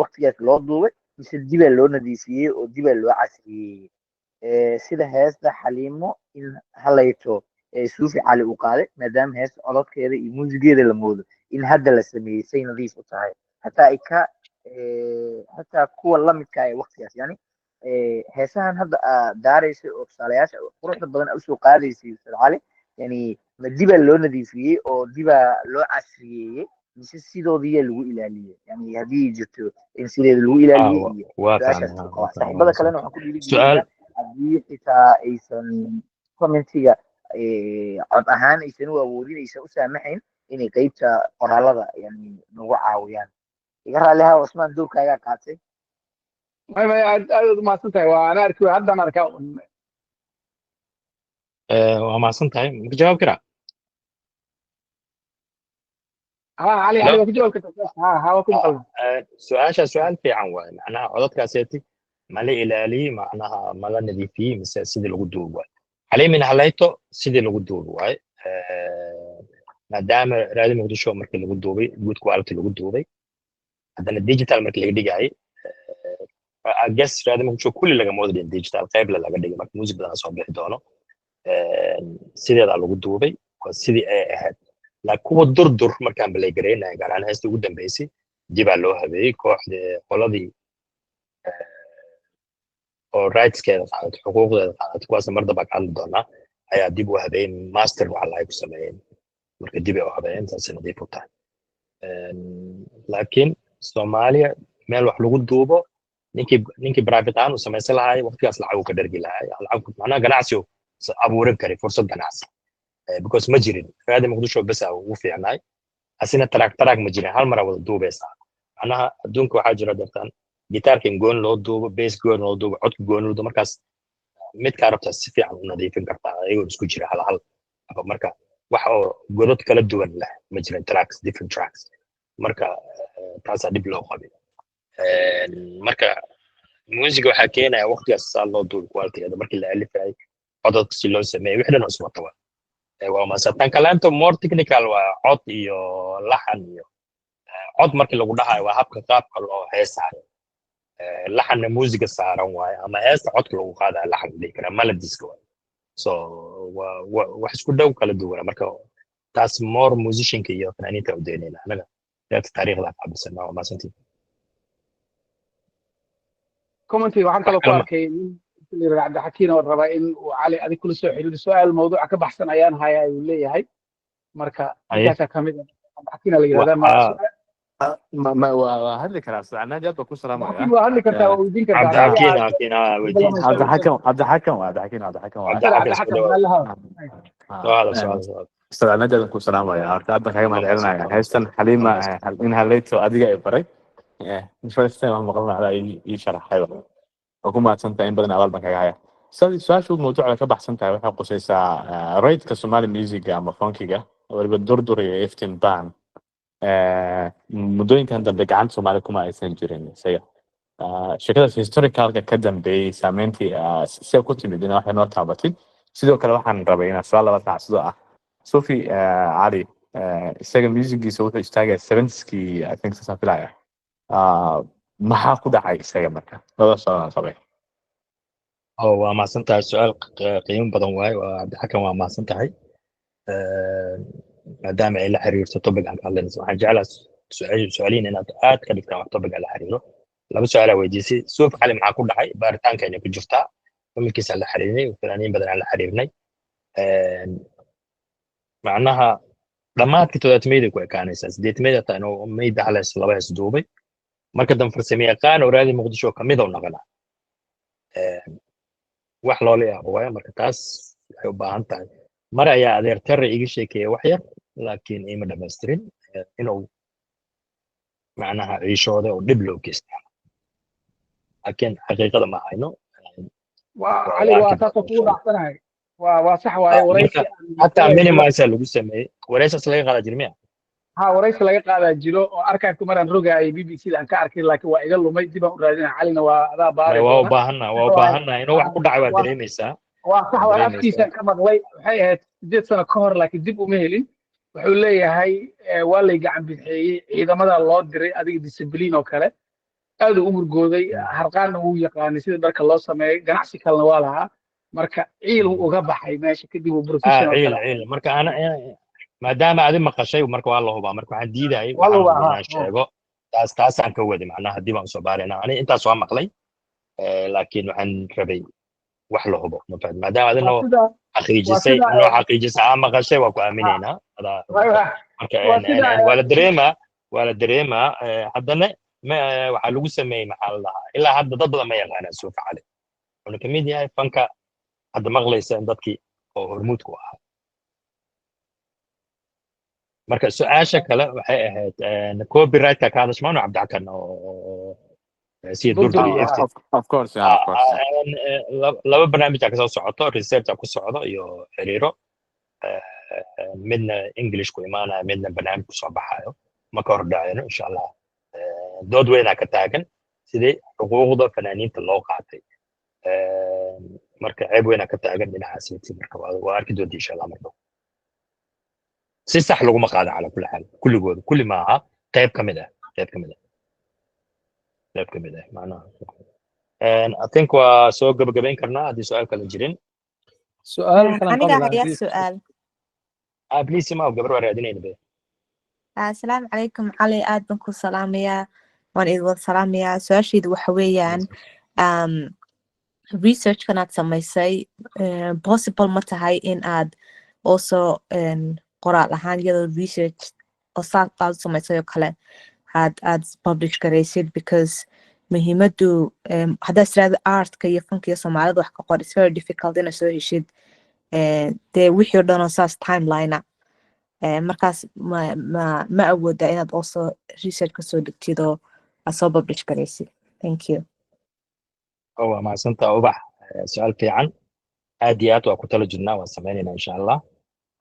waqtigaas loo duubay mise dibaa loo nadiifiyey oo dibaa loo casriyeeyey sida heesta xaliimo in halayto suufi cali uu qaaday maadaama heesta cododkeeda iyo muusigeeda la moodo in hadda la sameeyey say nadiif u tahay hataa ay ka hataa kuwa lamidka ee waqtigaas yani heesahan hadda daaraysay oo tusaalayaasha quruxda badan usoo qaadaysay Ustaad Cali yani ma dibaa loo nadiifiyey oo dibaa loo casriyeeyey mise sidoodiiya lagu ilaaliyey yani haddii jirto in sideeda lagu ilaaliyey iyo su-aashaas saaxiibada kalena waxaan ku dhiirigelinayaa haddii xitaa aysan commentiga cod ahaan aysan u awoodin aysan u saamaxayn inay qeybta qoraalada yani nagu caawiyaan iga raalli ha Usmaan doorkaagaa qaatay ما aad umahadsan tahay waa ana arki haddaan arkaa waa mahadsan tahay ma jawaab karaa علي علي ku jawaab kartaa ha waa ku maqalna su-aasha su-aal fiican waaye macnaha codadkaaseeti ma la ilaaliyey macnaha ma la nadiifiyey mise sidii lagu duubi waaye caliimin halayto sidii lagu duubi waaye maadaama raadi muqdisho markii lagu duubay good quality lagu duubay haddana digital markii laga dhigayay I guess raadi muqdisho kulli lagama wada dhigin digital qayb laga dhigay marka music badan soo bixi doono sideeda lagu duubay waa sidii ay ahayd laakiin kuwa durdur markaan balay gareynay gaar ahaan heesta ugu dambeysay dibaa loo habeeyey kooxda qoladii oo rightskeeda qaadatay xuquuqdeeda qaadatay kuwaasna mar daba ka hadli doonaa ayaa dib u habeeyey master waxa ay ku sameeyeen marka dib ay u habeeyeen taasi nadiif u tahay laakiin Soomaaliya meel wax lagu duubo ninkii private ahaan uu samaysan lahaay waqtigaas lacag uu ka dhargi lahaay lacag macnaha ganacsi uu abuuran karay fursad ganacsi because ma jirin raadi muqdisho bas uu fiicnaay asina track ma jirin hal mar wada duubaysaa macnaha adduunka waxaa jira dadkan gitaarkan goon loo duubo bass goon loo duubo codka goon loo duubo markaas mid ka rabta si fiican u nadiifin kartaa ayagoo isku jira hal marka wax oo godad kala duwan leh ma jirin different tracks marka taasaa dib loo qabay marka muusiga waxaa keenaya waqtigaas saa loo duubi quality-da markii la alifay codadka si loo sameeyay wixii dhan isma tawa waa masatan kalaanto more technical waa cod iyo laxan iyo cod markii lagu dhahayo waa habka qaabka loo heesayo laxanna muusiga saaran waaye ama heesta codka lagu qaadayo laxan dhihi kara melodiska waaye so wax isku dhow kala duwana marka taas more musicianka iyo fanaaniinta u daynayna anaga deeta taariikhda qaabisana waa maasantii commenty waxaan kaloo ku arkay cabdi xakiin oo raba in uu cali adig kula soo xiriiro su-aal mawduuca ka baxsan ayaan haya ayuu leeyahay marka intaasaa kamid ah cabdi xakiina la yidhahdaa waa hadli karaa sacnaan jaad baa ku salaamaya waa hadli kartaa waa weydiin kartaa sacnaan jaad ku salaamaya horta aad baan kaaga mahad celinaya heestan xaliima in haleyto adiga ay baray first time aan maqlana ii sharaxay oo ku mahadsantahay in badan abaal baan kaga haya su-aasha mawduuca ka baxsan tahay waxay qusaysaa raydka Somali music ama funkiga waliba durdur iyo iftiin baan muddooyinkan dambe gacanta Soomaali kuma aysan jirin isaga sheekadaas historicalka ka dambeeyey saameyntii si ku timid in waxay noo taabatid sidoo kale waxaan rabay inaan su'aal laba tacsado ah Sofi Ali isaga musicigiisa wuxuu istaagay 70skii I think saas filaya maxaa ku dhacay isaga marka laba soo sabay waa mahadsan tahay su-aal qiimo badan waaye waa cabdixakan waa mahadsan tahay maadaama ay la xiriirto topic aan ka hadlaynayso waxaan jeclaa su-aaliin inaad aad ka dhigtaan wax topic aan la xiriiro laba su-aal aa weydiisay suuf cali maxaa ku dhacay baaritaanka inay ku jirtaa familkiisa aan la xiriirnay fanaaniin badan aan la xiriirnay macnaha dhammaadkii toddobaadmeydii ku ekaanaysaa sideedmeydii hataa inuu meyda haleys laba hees duubay marka dambe farsame yaqaan oo raadi muqdisho kamid oo naqana wax loola yaabo waaye marka taas waxay u baahan tahay mar ayaa adeer tarre iga sheekeeya wax yar laakiin ima dhamaystirin inuu macnaha ciishooda oo dhib loo geysta laakiin xaqiiqada ma hayno cali waa taasoo kugu dhaacsanahay waa sax waaye waraysi hataa minimize lagu sameeyey waraysaas laga qaadaa jirmiya waraysi laga qaadaa jiro oo arkaybka maraan rogaayay BBC aan ka arkay laakiin waa iga lumay dib aan u raadinaa calina waa adaa baaray waa u baahanaa inuu wax ku dhacay waa dareemaysaa waa sax waa afkiisaan ka maqlay waxay ahayd 8 sano ka hor laakiin dib uma helin wuxuu leeyahay waa lay gacan bixeeyey ciidamada loo diray adiga discibliin oo kale aad u murgooday harqaanna wuu yaqaanay sida dharka loo sameeyay ganacsi kalena waa lahaa marka ciil uu uga baxay meesha kadib uu professional marka ana maadaama adi maqashay marka waa la hubaa marka waxaan diidayay waxaan sheego taasaan ka wadi macnaha dib aan soo baarayna ani intaas waa maqlay laakiin waxaan rabay wax la hubo ma fahad maadaama adina waa sida xaqiijisay sida inoo xaqiijisay aan maqashay waa ku aaminaynaa adaa marka waa sida waa la dareemaa haddana waxaa lagu sameeyey maxaa la dhahaa ilaa hadda dad badan ma yaqaanaan suufa cali wuxuuna kamid yahay fanka hadda maqlaysa in dadkii oo hormuudku ahaa marka su-aasha kale waxay ahayd copyrightka ka hadashmaano cabdicakan oo sida durdur iyo ifti of course yeah of course laba barnaamij ka soo socoto research ku socdo iyo xiriiro midna english ku imaanaya midna barnaamij ku soo baxayo ma ka hordhacayno insha allah dood weynaa ka taagan sidii xuquuqda fanaaniinta loo qaatay marka ceeb weynaa ka taagan dhinacaas marka waa arki doonta insha allah marka si sax laguma qaada cala kulli xaal kulligooda kulli maaha qayb ka mid ah macnaha I think waa soo gabagabayn karnaa haddii su-aal kale jirin aniga haya su-aal please ma gabar waa raadinayna be asalaamu calaykum cali aad baan ku salaamayaa waan idin wada salaamayaa su-aashaydu waxa weeyaan researchkan aad samaysay possible ma tahay in aad also qoraal ahaan iyadoo research oo saas aad samaysay oo kale aad publish garaysid because muhiimadu haddaa israada artka iyo fanka iyo soomaalida wax ka qor is very difficult inaad soo heshid dee wixii o dhan oo saas timelinea markaas ma awooda inaad also research kasoo dhigtid oo aad soo publish garaysid thank you waa mahadsantaa ubax su-aal fiican aad iyo aad waa ku tala jirnaa waan samaynayna insha allah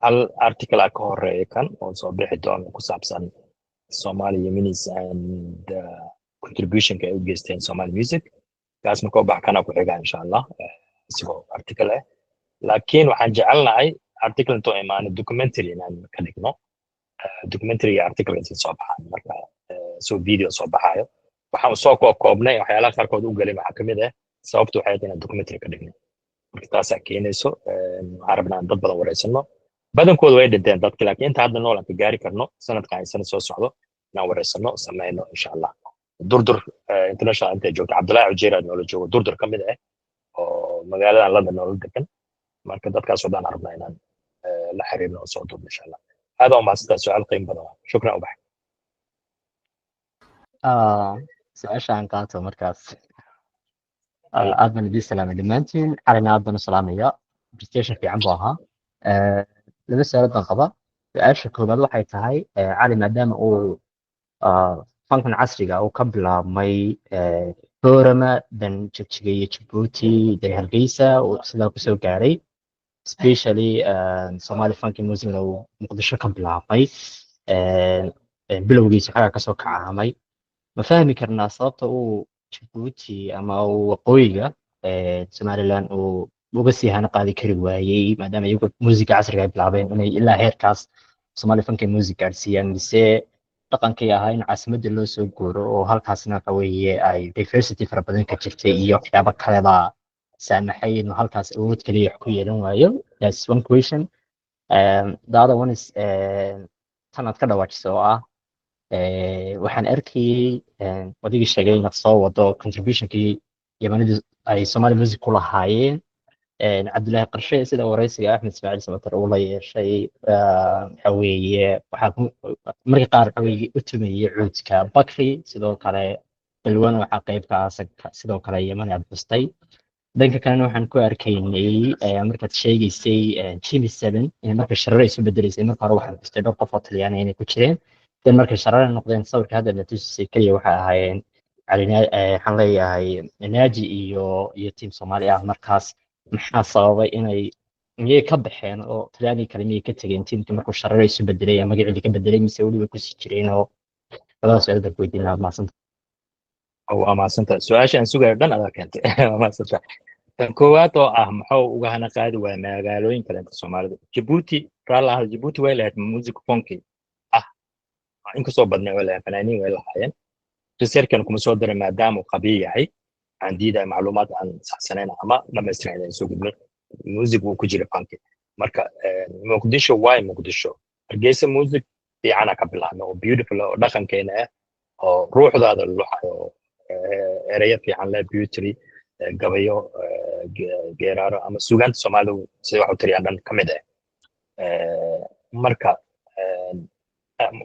hal article ka horeeya kan oo soo bixi doona ku saabsan Somali Yemenis and contribution ay u geysteen Somali music kaas marka ubax kana ku xiga insha allah isagoo article laakiin waxaan jecelnahay article into imaan documentary inaan ka dhigno documentary article inta soo baxaan marka soo video soo baxayo waxaan soo koobnay waxyaalaha qaarkood u galay waxa kamid ah sababtu waxay tahay inaan documentary ka dhigno marka taas ay keenayso arabnaan dad badan wareysano badankoodu way dhinteen dadka laakiin inta hadda nool aan ka gaari karno sanadkan ay sanad soo socdo inaan wareysano samayno insha allah durdur international inta joogta cabdullaahi ujeera noola joogo durdur ka mid ah oo magaaladan london noola degan marka dadkaas oo dhan arabnaa inaan la xiriirno soo duubno insha allah هذا ما استاذ سؤال قيم بدن شكرا أبح su-aashaan qaato markaas aad baan idin salaamay dhammaantiin calina aad baan u salaamaya presentation fiican buu ahaa laba su-aalood baan qaba su-aasha koowaad waxay tahay cali maadaama uu fankan casriga uu ka bilaabmay boorama dan jigjiga iyo jabuuti dan hargeysa uu sidaa kusoo gaaray especially Somali funky music uu muqdisho ka bilaabay bilowgiisa xaga kasoo kacaamay ma fahmi karnaa sababta uu Djibouti ama uu waqooyiga Somaliland uu uga sii hana qaadi kari waayay maadaama iyagu musiga casriga ay bilaabeen inay ilaa heerkaas Somali funky music gaarsiiyaan mise dhaqankii ahaa in caasimadda loo soo guuro oo halkaasna qaweeye ay diversity fara badan ka jirtay iyo waxyaabo kaleba saamaxay inuu halkaas awood kaliya wax ku yeelan waayo that's one question the other one is tanaad ka dhawaajiso oo ah waxaan arkayay wadigii sheegay inaad soo wado contributionkii yamanidu ay Somali music ku lahaayeen cabdullaahi qarshe sida wareysiga axmed ismaaciil samatar uu la yeeshay waxa weeye waxaa markii qaar waxa weeye u tumayay cuudka bakri sidoo kale balwan waxaa qayb ka ah sidoo kale yamani aad bustay dhanka kalena waxaan ku arkaynay markaad sheegaysay Jimmy 7 in marka sharar ay soo bedelaysay marka hore waxaan bustay dhowr qof oo Talyaani inay ku jireen dan markay sharar noqdeen sawirka hadda la tusay kaliya waxa ahaayeen calina waxaan leeyahay naaji iyo team Soomaali ah markaas maxaa sababay inay miyay ka baxeen oo Talyaani kale miyay ka tageen teamka markuu sharar ay soo bedelay magacii ka bedelay mise wali way ku sii jireen oo labadaas su'aal baan weydiinaa maasanta waa maasanta su-aasha aan sugayo dhan adaa keentay waa maasanta tan koowaad oo ah muxuu uga hana qaadi waaya magaalooyin kale inta Soomaalida Djibouti raalaha Djibouti way lahayd music funky inkastoo badnay way lahayd fanaaniin way lahaayeen researchkan kuma soo daray maadaama uu qabiil yahay aan diiday macluumaad aan saxsanayn ama dhamaystiran inaan soo gudbin music wuu ku jira funky marka muqdisho way muqdisho hargeysa music fiicana ka bilaabmay oo beautiful oo dhaqankeena ah oo ruuxdaada luxayo eraya fiican leh beauty gabayo geeraaro ama suugaanta soomaalidu sida wax u tiriyaan dhan ka mid marka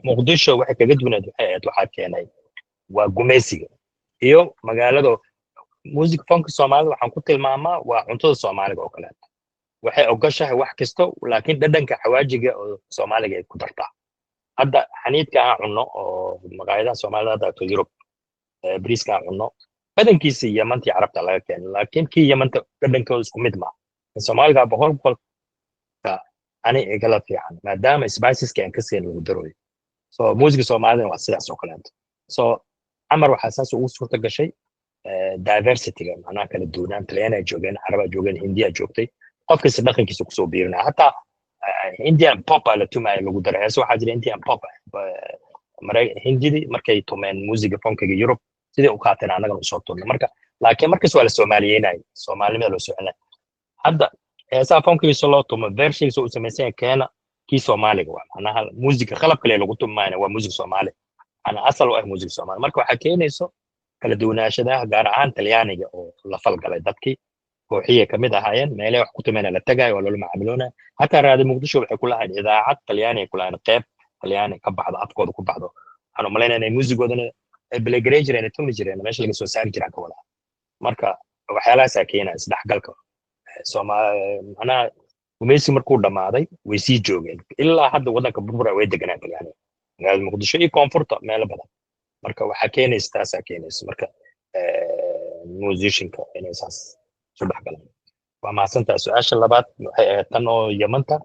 muqdisho waxay kaga duwaneed waxay ahayd waxaa keenay waa gumaysiga iyo magaalada music funka soomaalida waxaan ku tilmaamaa waa cuntada soomaaliga oo kaleeto waxay ogashahay wax kasto laakiin dhadhanka xawaajiga oo soomaaliga ay ku dartaa hadda xaniidka aan cunno oo maqaayadaha soomaalida hadda to Yurub bariiska aan cunno badankiisa yamantii carabta laga keenay laakiin kii yamanta dhadhankooda isku mid ma soomaaliga boqol ani igala fiican maadaama spiceska aan ka seen lagu daroy so music soomaalida waa sidaas oo kaleeto so amar waxaa saas ugu suurta gashay diversity-ga macnaha kala duwanaan talyaaniga joogeen carabaa joogeen hindiya joogtay qofkasta dhaqankiisa kusoo biirinaa hataa indian pop la tumaya lagu daray heese waxaa jira indian pop hindidii markay tumeen musiga funkiga Yurub sidii u qaateen annagana usoo turna marka laakiin markas waa la soomaaliyeynay soomaalimada loo soo celinay hadda heesaha funkigiisa loo tumo versionkiisa uu samaysan keena kii soomaaliga waa macnaha musiga qalab kale lagu tumayna waa music soomaali ana asal u ah music soomaali marka waxaa keenayso kala duwanaashadaha gaar ahaan talyaaniga oo la falgalay dadkii kooxiye kamid ahaayeen meelay wax ku tumayna la tagaayo waa loola macaamiloonaya hataa raadi muqdisho waxay ku lahayd idaacad talyaaniga ku lahayd qeyb talyaani ka baxdo afkooda ku baxdo waxaan u malaynaya inay muusigoodana ay belegarey jireen ay tumi jireen meesha laga soo saari jiraan ka wada marka waxyaalahaasaa keenaya isdhexgalka macnaha gumaysi markuu dhammaaday way sii joogeen ilaa hadda waddanka burbura way deganaan talyaaniga magaalada muqdisho iyo koonfurta meelo badan marka waxaa keenaysa taasaa keenaysa marka musicianka inay saas isu dhexgalaan waa mahadsantaha su-aasha labaad waxay ahayd tan oo yamanta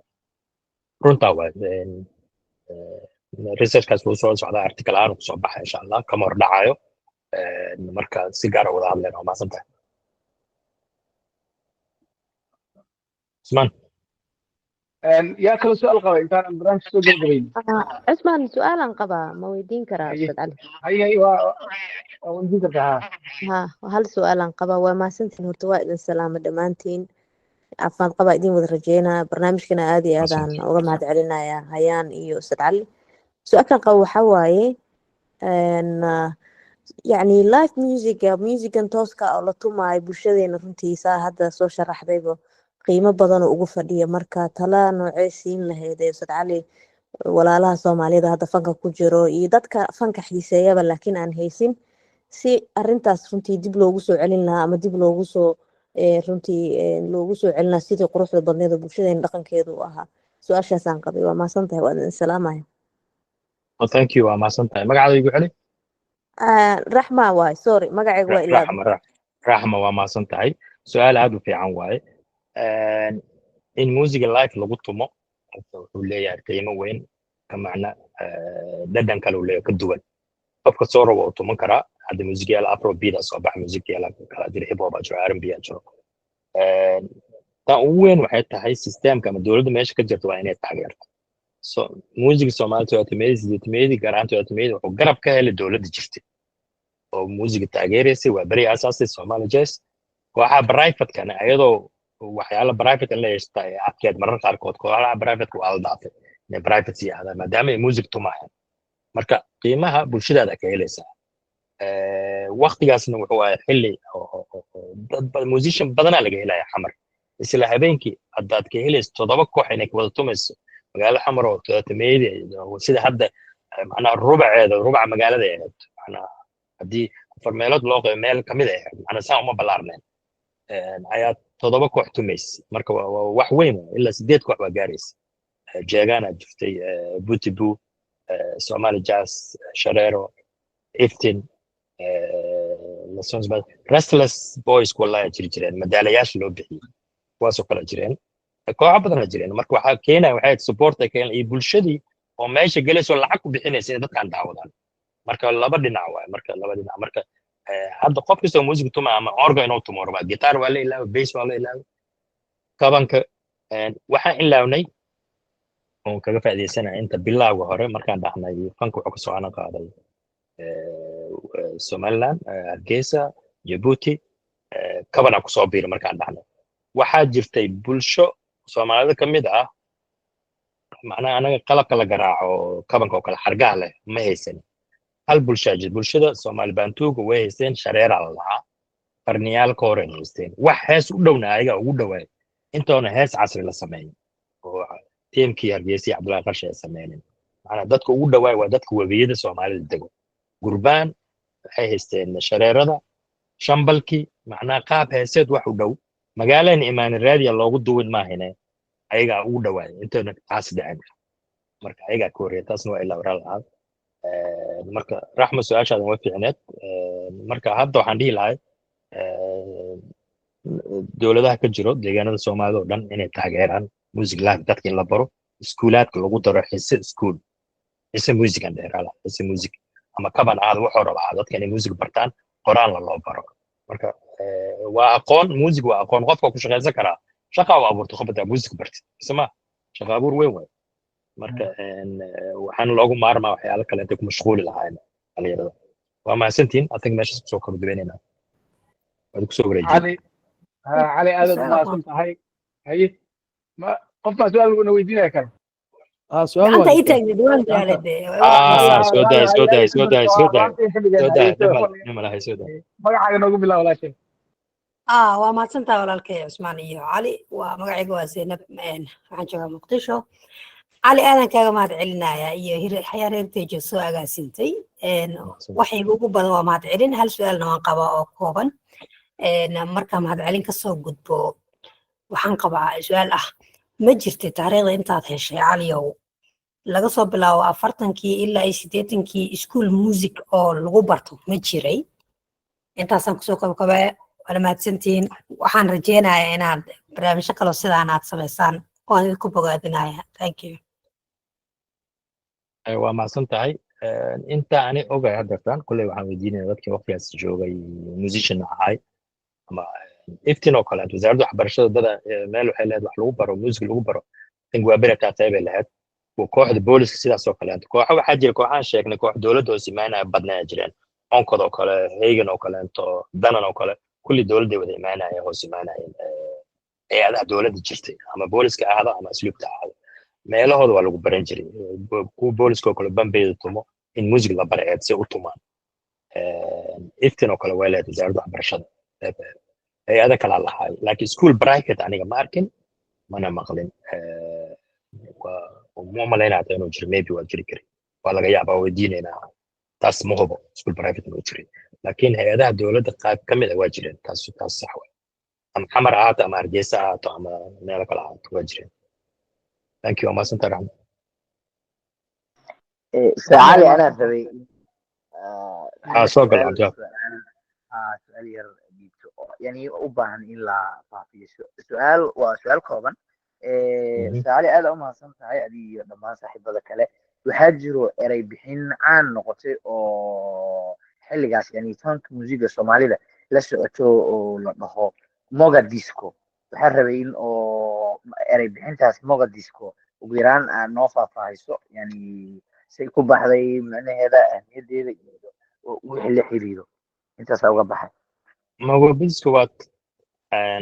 runtaa waa researchkaas wuu soo socdaa article ahaan kusoo baxa insha allah kama hor dhacayo marka si gaara wada hadleen waa mahadsantahay usmaan yaa kala su-aal qaba intaan barnaamijka soo gabagabayn عثمان سؤالا قبا ما ويدين كرا أستاذ علي هي وندي kartaa ها هل سؤالا قبا وما سنتين هرتواء إذن سلامة دمانتين عفوا قبا إذن ودرجينا برنامجنا آدي آدان وغمهد علينا يا هيان إيو أستاذ علي سؤال كان قوي حواي أن يعني لايف ميوزك توسكا أو لطوما بوشدين runtii saa hadda soo sharaxdayba qiimo badan oo ugu fadhiya marka tala noocee siin lahayd Ustaad Cali walaalaha Soomaalida hadda fanka ku jiro iyo dadka fanka xiiseeyaba laakiin aan haysin si arintaas runtii dib loogu soo celin lahaa ama dib loogu soo runtii loogu soo celin lahaa sidii quruxda badneed oo bulshadeen dhaqankeedu u ahaa su'aashaas aan qabay waa maasantahay waa idin salaamahay thank you waa mahadsantahay magacaada igu celi raxma waay sorry magacaygu waa ilaa raxma waa mahadsantahay su-aal aad u fiican waaye in musiga life lagu tumo wuxuu leeyahay qiimo weyn ka macna dhadhan kale uu leeyahay ka duwan qofka soo rabo uu tuman karaa hadda musigayaal afrobeat soo bax musigayaal kala jira hip hop jiro R&B jiro tan ugu weyn waxay tahay systemka ama dowladda meesha ka jirta waa inay taageerto so musiga Soomaaliya waa garaanta wuxuu garab ka helay dowladda jirtay oo musiga taageeraysay waa bari asaasay Somali Jazz waxa private kana ayadoo waxyaalo private la yeeshtay afkeed marar qaarkood kooxaha private ku aldaatay in private siyaada maadaama ay music tumaayaan marka qiimaha bulshada ka helaysa waqtigaasna wuxuu ahaa xilli dad musician badan laga helaya xamar isla habeenkii haddaad ka helayso 7 koox inay wada tumayso magaalo xamar oo taameeyay sida hadda macnaha rubaca magaalada ay ahayd macnaha hadii afar meelood loo qeybay meel kamid ah macnaha saa uma balaarneen ayaa 7 koox tumaysay marka wax weyn ilaa 8 koox waa gaaraysa jeegana jirtay butibu Somali Jazz Sharero Iftin Restless Boys wallahi jireen madaalayaasha loo bixiyay kuwaasoo kala jireen kooxo badan jireen marka waxa keenay waxay support ay keenay iyo bulshadii oo meesha galayso lacag ku bixinaysa dadkan daawadaan marka laba dhinac marka hadda qof kasta music tuma ama organ inuu tumo raba guitar waa la ilaaw bass waa la ilaaw kabanka waxaan ilaawnay oo kaga faa'iideysana inta bilowga hore markaan dhahnay fanku wuxuu ka soo ana qaaday Somaliland Hargeysa Djibouti kabana ku soo biiray markaan dhahnay waxaa jirtay bulsho Soomaalida kamid ah macnaha anaga qalabka la garaaco kabanka oo kala xargaa leh ma haysan hal bulshada Soomaali Bantuuga way haysteen shareera lahaa qarniyaal ka hor ay haysteen wax hees u dhowna ayaga ugu dhawaay intoona hees casri la sameeyin oo tiimkii hargeysa cabdullaahi qarshe ay sameeyeen macnaa dadka ugu dhawaay waa dadka webiyada soomaalida dego gurbaan waxay haysteen shareerada shambalkii macnaa qaab heeseed wax u dhow magaalada imaan raadiya loogu duwin maahine ayaga ugu dhawaay intoona taas dhicin marka ayaga ka horreeya taasna waa ilaa waraa lahaa marka raxma su-aashaadan waa fiicneed marka hadda waxaan dhihi lahay dowladaha ka jiro deegaanada soomaalida oo dhan inay taageeraan music live dadka in la baro iskuulaadka lagu daro xise iskuul xise musican dheeraala xise music ama kaban aad wuxuu rabaa dadka inay music bartaan qoraan loo baro marka waa aqoon music waa aqoon qofka ku shaqaysan karaa shaqa u abuurto khobada music bartid isma shaqa abuur weyn way marka waxaan loogu maarmaa waxyaalo kale inta ku mashquuli lahayn dhalinyarada waa mahadsantiin adig meeshaas kusoo kordhibanayna waad kusoo wareejin علي هذا ما كنت هاي هاي ما قف ما سؤال قلنا ويدينا كان سؤال أنت إيه تجد دوان قال سودا نما لها سودا ما حاجة نقول بالله ولا شيء وما سنتا ولا الكي عثمانية علي ومقعي قواسينب عن شباب مقدشو علي أنا كاغا ما دعلنا يا حيار يرتجي سواء سنتي وحي قوقو بدوا ما دعلين هل سؤالنا وانقبا أو كوبان marka mahadcelin ka soo gudbo waxaan qabaa su'aal ah ma jirtay taariikhda intaad heshay caliyow laga soo bilaabo 40kii ilaa 80kii iskuul music oo lagu barto ma jiray intaasaan kusoo kabkabaa wala mahadsantihiin waxaan rajeynayaa inaad barnaamijyo kale sidaan aad samaysaan oo aan idinku bogaadinaya thank you waa mahadsan tahay inta ani ogay haddeertaan kulley waxaan weydiinaya dadkii waqtigaas joogay musician ahay ama iftiin oo kale wasaaradda waxbarashada dada meel waxay leedahay wax lagu baro music lagu baro in waa berataa qayb ay lahayd kooxda booliska sidaas oo kale kooxo waxaa jira kooxaan sheegnay koox dowladda oo simaanaya badnaa jireen onkod oo kale heegan oo kale into danan oo kale kulli dowladda wada imaanaya oo simaanayeen hay-adaha dowladda jirtay ama booliska ahada ama asluubta ahada meelahooda waa lagu baran jiray kuwa booliska oo kale bambeeda tumo in music la bara eed si u tumaan iftiin oo kale waa leedahay wasaaradda waxbarashada hay-ada kala lahaay laakiin school private aniga ma arkin mana maqlin ma malaynata inuu jiro maybe waa jiri kari waa laga yaabaa weydiinaynaa taas ma hubo school private inuu jiray laakiin hay-adaha dowladda qayb ka mid a waa jireen taas sax way ama xamar ahaato ama hargeysa ahaato ama meelo kale ahaato waa jireen thank you amaasanta raxma سعالي أنا ذوي سوق العجاب سؤال يعني أوبان إلا فافي سؤال وسؤال كوبان سعالي أنا أمها سمت هاي أدي لما صاحب هذا كله وحجروا ريبحين عن نقطة أو حل جاس يعني تانك موسيقى الصومالي لا لسه لطهو موجا ديسكو وحربين أو ريبحين تاس موجا ديسكو وبيران نوفا فايسو يعني سيكون بحذي من هذا أهمية وحل حريرو أنت سوى بحث موجا ديسكو وات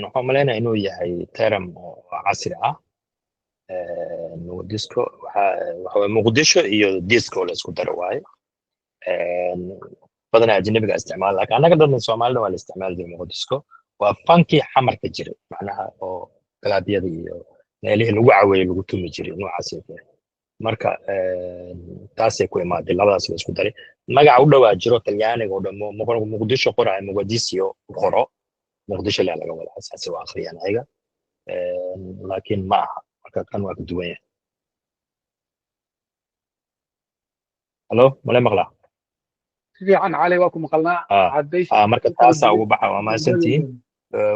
نحن ملينا إنه يهي ترم عصري موجا ديسكو وهو مقدشة إيو ديسكو لسكو درواي بدنا أجنبي استعمال لكن أنا قدرنا الصومال ولا استعمال دي موجا ديسكو وفانكي حمر تجري معناها أو كلابية دي اللي الوعوي اللي قلتوا مجري نوع عسير marka taasay ku imaaday labadaas la isku daray magaca u dhawaa jiro talyaaniga oo dhamo muqdisho qoray muqdisho qoro muqdisho la laga wada asaasi waa akhriyaan ayaga laakiin ma aha marka kan waa ka duwan yahay halo mala maqla fiican cali waa ku maqalnaa cadays marka taasa ugu baxa waa maasantiin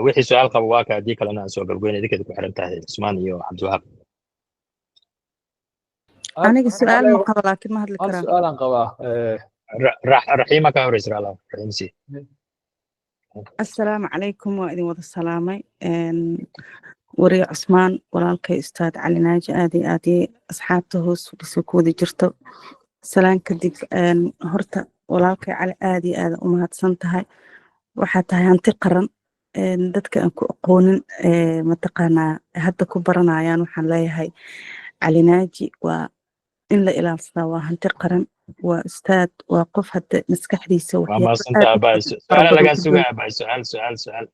wixii su'aal qabo waa ka hadii kalena soo galgoyn idinka ku xiran tahay Usmaan iyo Cabdiwahaab aniga su'aal ma qabo laakiin ma hadli karaa su'aalan qabaa raxiima ka horeysa Allah raxiimsi assalaamu calaykum waa idin wada salaamay wariye Cusmaan walaalkay ustaad Cali Naaji aad iyo asxaabta hoos fadhiso ku wada jirto salaan kadib horta walaalkay Cali aad iyo aad u mahadsan tahay waxaa tahay hanti qaran dadka aan ku aqoonin mataqaanaa hadda ku baranayaan waxaan leeyahay Cali Naaji waa in la ilaalisaa waa hanti qaran waa ustaad waa qof hadda maskaxdiisa waa waxyaabo maasanta aad u abay fara su'aala badan lagaa ku sugaa jira abay su'aal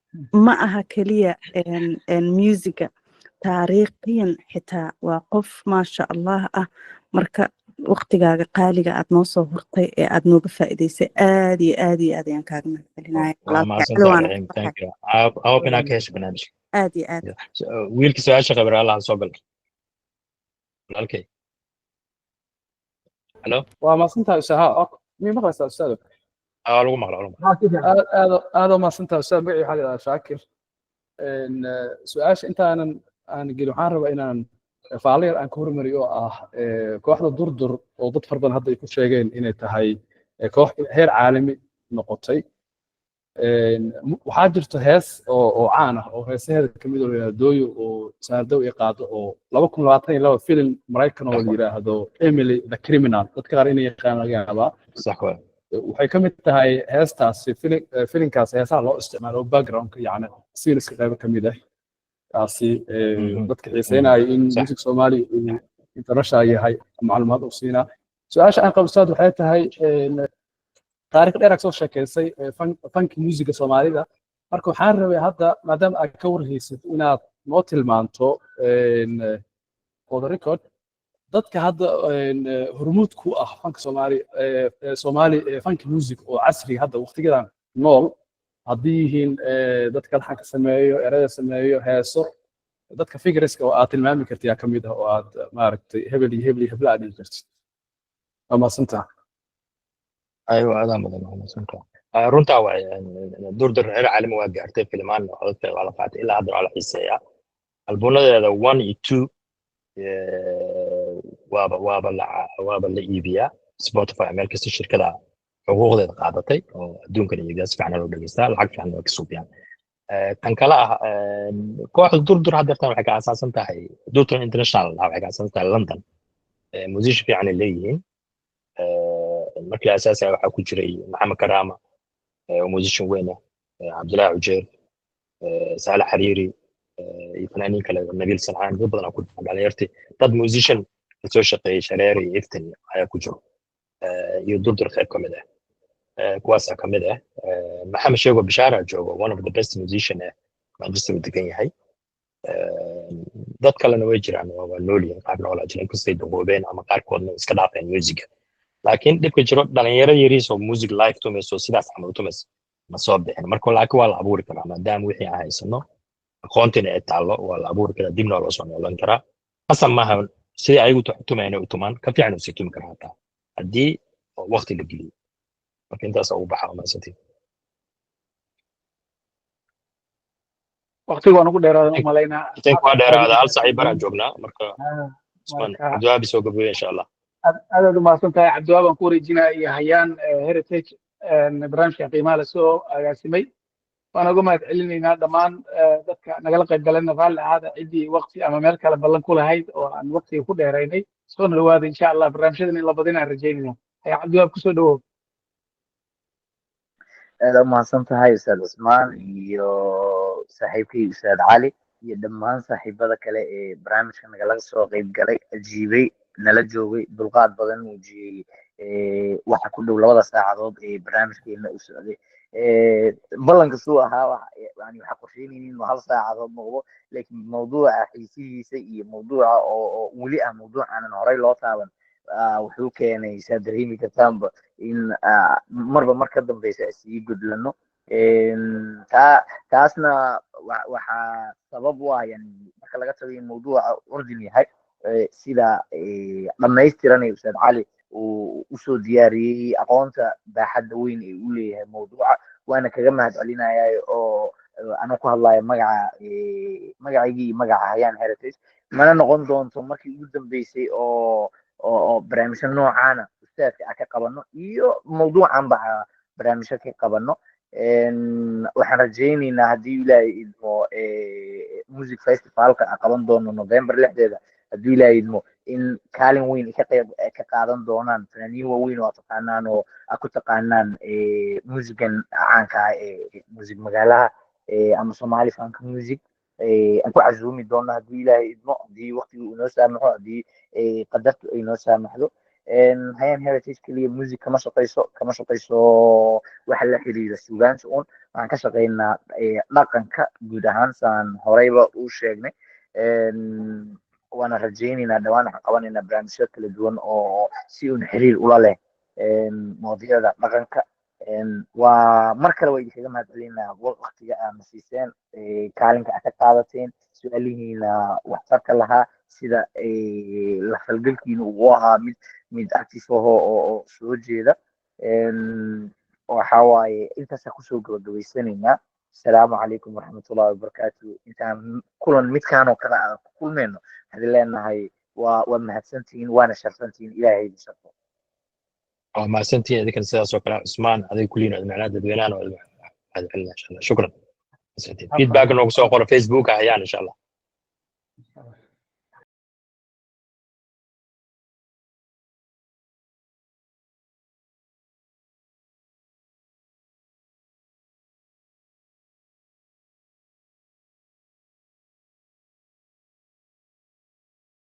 ma aha keliya musiga taariikhiyan xitaa waa qof maasha allah ah marka waqtigaaga qaaliga aad noo soo hurtay ee aad nooga faa'iidaysay aad iyo aad iyo aad ayaan kaaga mahadcelinaya waa walaalkay cali maasanta waana raxiim ku thank farxay you I hope inaa ka hesho barnaamijka aad iyo aad wiilka su'aasha qabir allah soo gal walaalkay hello waa maasantahay ustaad mii maqlaysaa ustaad lagu maqla aad oo maasantahay ustaad magacii waxaa la yidhahdaa shaakir su-aasha intaanan aan gelin waxaan rabaa inaan faalo yar aan ka hormariyo oo ah kooxda durdur oo dad fara badan hadda ay ku sheegeen inay tahay koox heer caalami noqotay waxaa jirto hees oo caan ah oo heesaheeda kamid oo layidhahdo dooyo oo saardow ay qaado oo 2022 filim maraykan oo la yidhaahdo Emily the Criminal dadka qaar inay yaqaanaan laga yaabaa sax waa waxay ka mid tahay heestaasi filimkaas heesaha loo isticmaalo backgroundka yacni sceneska qaybo ka mid ah kaasi dadka xiiseynaya in music Soomaali uu international yahay macluumaad u siinaa su-aasha aan qabo ustaad waxay tahay taariikh dheer soo sheekaysay fanki musiga Soomaalida marka waxaan rabay hadda maadaama aad ka warhaysid inaad noo tilmaanto for the record dadka hadda hormuud ku ah fanka Soomaali fanki music oo casriga hadda waqtigeedan nool haddii yihiin dadka laxanka sameeyo erayada sameeyo heeso dadka figuriska oo aad tilmaami kartid yaa ka mid ah oo aad maaragtay hebel iyo hebla aad dhihi kartid waa mahadsantaha ايوه هذا مدن runta waa durdur heer caalami waa gaartay filmaan codadka waa la qaatay ilaa hadda waa la xiiseeya albuunadeeda 1 iyo 2 waaba la iibiyaa Spotify meel kasta shirkada xuquuqdeeda qaadatay oo adduunkan iibiya si fiican loo dhageystaa lacag fiican loo kasoo bixiyaan tan kale ah kooxda durdur hadda waxay ka asaasan tahay durdur international waxay ka asaasan tahay London musician fiican ay leeyihiin markii asaasiga waxaa ku jiray maxamed karaama oo musician weyn ah cabdullaahi cujeer saalax xariiri iyo fanaaniin kale nabiil sanaan dad badan ku dhalinyartay dad musician soo shaqeeyay shareer iyo iftin ayaa ku jiro iyo durdur qayb ka mid ah kuwaas ka mid ah maxamed sheego bishaara joogo one of the best musician Manchester uu degan yahay dad kalena way jiraan waa noolyihiin qaab nool ajnabi kastay duqoobeen ama qaarkoodna iska dhaafeen musiga laakiin dhibka jiro dhalinyaro yariis oo music live tumayso sidaas camal tumayso ma soo bixin marka laakiin waa la abuuri karaa maadaama wixii aan haysano aqoontina ay taallo waa la abuuri karaa dibna loo soo noolan karaa qasab maaha sidii ayagu tumayna u tumaan ka fiican u sii tumi karaa hataa haddii waqti la geliyo marka intaas ugu baxa maasantii waqtiga waan ugu dheeraadan u malaynaa waa dheeraada hal saac baraan joognaa marka jawaabi soo gaboya insha allah aad u mahadsan tahay cabdiwaab aan ku wareejinaya iyo hayaan heritage barnaamijka qiimaha la soo agaasimay waan uga mahad celinaynaa dhammaan dadka nagala qayb galayna raalli ahaada ciddii waqti ama meel kale ballan ku lahayd oo aan waqtiga ku dheeraynay soo dhawaada insha allah barnaamijyadan in la badinaan rajaynayna hayaa cabdiwaab kusoo dhawow aad u mahadsan tahay ustaad cusmaan iyo saaxiibkii ustaad cali iyo dhammaan saaxiibada kale ee barnaamijka nagala soo qayb galay ajiibay nala joogay dulqaad badan muujiyey waxa ku dhow 2 saacadood ee barnaamijkeena u socday ballanka suu ahaa yani waxa qorsheynaynin inuu 1 saacadood noqdo laakiin mawduuca xiisihiisa iyo mawduuca oo weli ah mawduuc aanan horey loo taaban wuxuu keenay saa dareemi kartaanba in marba mar ka dambeysa sii gudlano taasna waxaa sabab u ah yani marka laga tago in mawduuca urdin yahay sida dhammaystiran ee ustaad cali uu usoo diyaariyey aqoonta baaxadda weyn ee uu leeyahay mawduuca waana kaga mahad celinayaa oo anuu ku hadlayo magacaygii iyo magaca hayaan heritage mana noqon doonto markii ugu dambeysay oo barnaamijyo noocaana ustaadka aan ka qabano iyo mawduucan ba barnaamijyo ka qabano waxaan rajaynaynaa haddii ilaahay idmo music festivalka aan qaban doono November 6 haddii ilaahay idmo in kaalin weyn ka qaadan doonaan fanaaniin waaweyn oo taqaanaan oo ku taqaanaan musican caanka ah ee music magaalaha ama Somali funk music aan ku casuumi doono haddii ilaahay idmo haddii waqtigu inoo saamaxo haddii qadartu ay noo saamaxdo hayaan heritage keliya music kama shaqayso waxa la xiriira suugaanta un waxaan ka shaqaynaa dhaqanka guud ahaan saan horeyba u sheegnay waana rajaynaynaa dhawaan waxaan qabanaynaa barnaamijyo kala duwan oo si un xiriir ula leh mawduucyada dhaqanka waa mar kale waa idinkaga mahadcelinaa waqtiga aadna siiseen kaalinka aad ka qaadateen su-aalihiina waxtarka lahaa sida la falgalkiina uu ahaa mid active oo soo jeeda waxa waaye intaasa kusoo gabagabaysanaynaa asalaamu calaykum waraxmatullahi wabarakaatu intaan kulan midkaan oo kale aan ku kulmayno waxaan leenahay waa mahadsantihiin waana sharfantihiin ilaahay idin sharfo waa mahadsantihiin idinkan sidaas oo kale cusmaan adiga kulliin oo macnaha dadweynahan oo mahadcelina insha allah shukran feedback noogu soo qoro facebook ayaan insha allah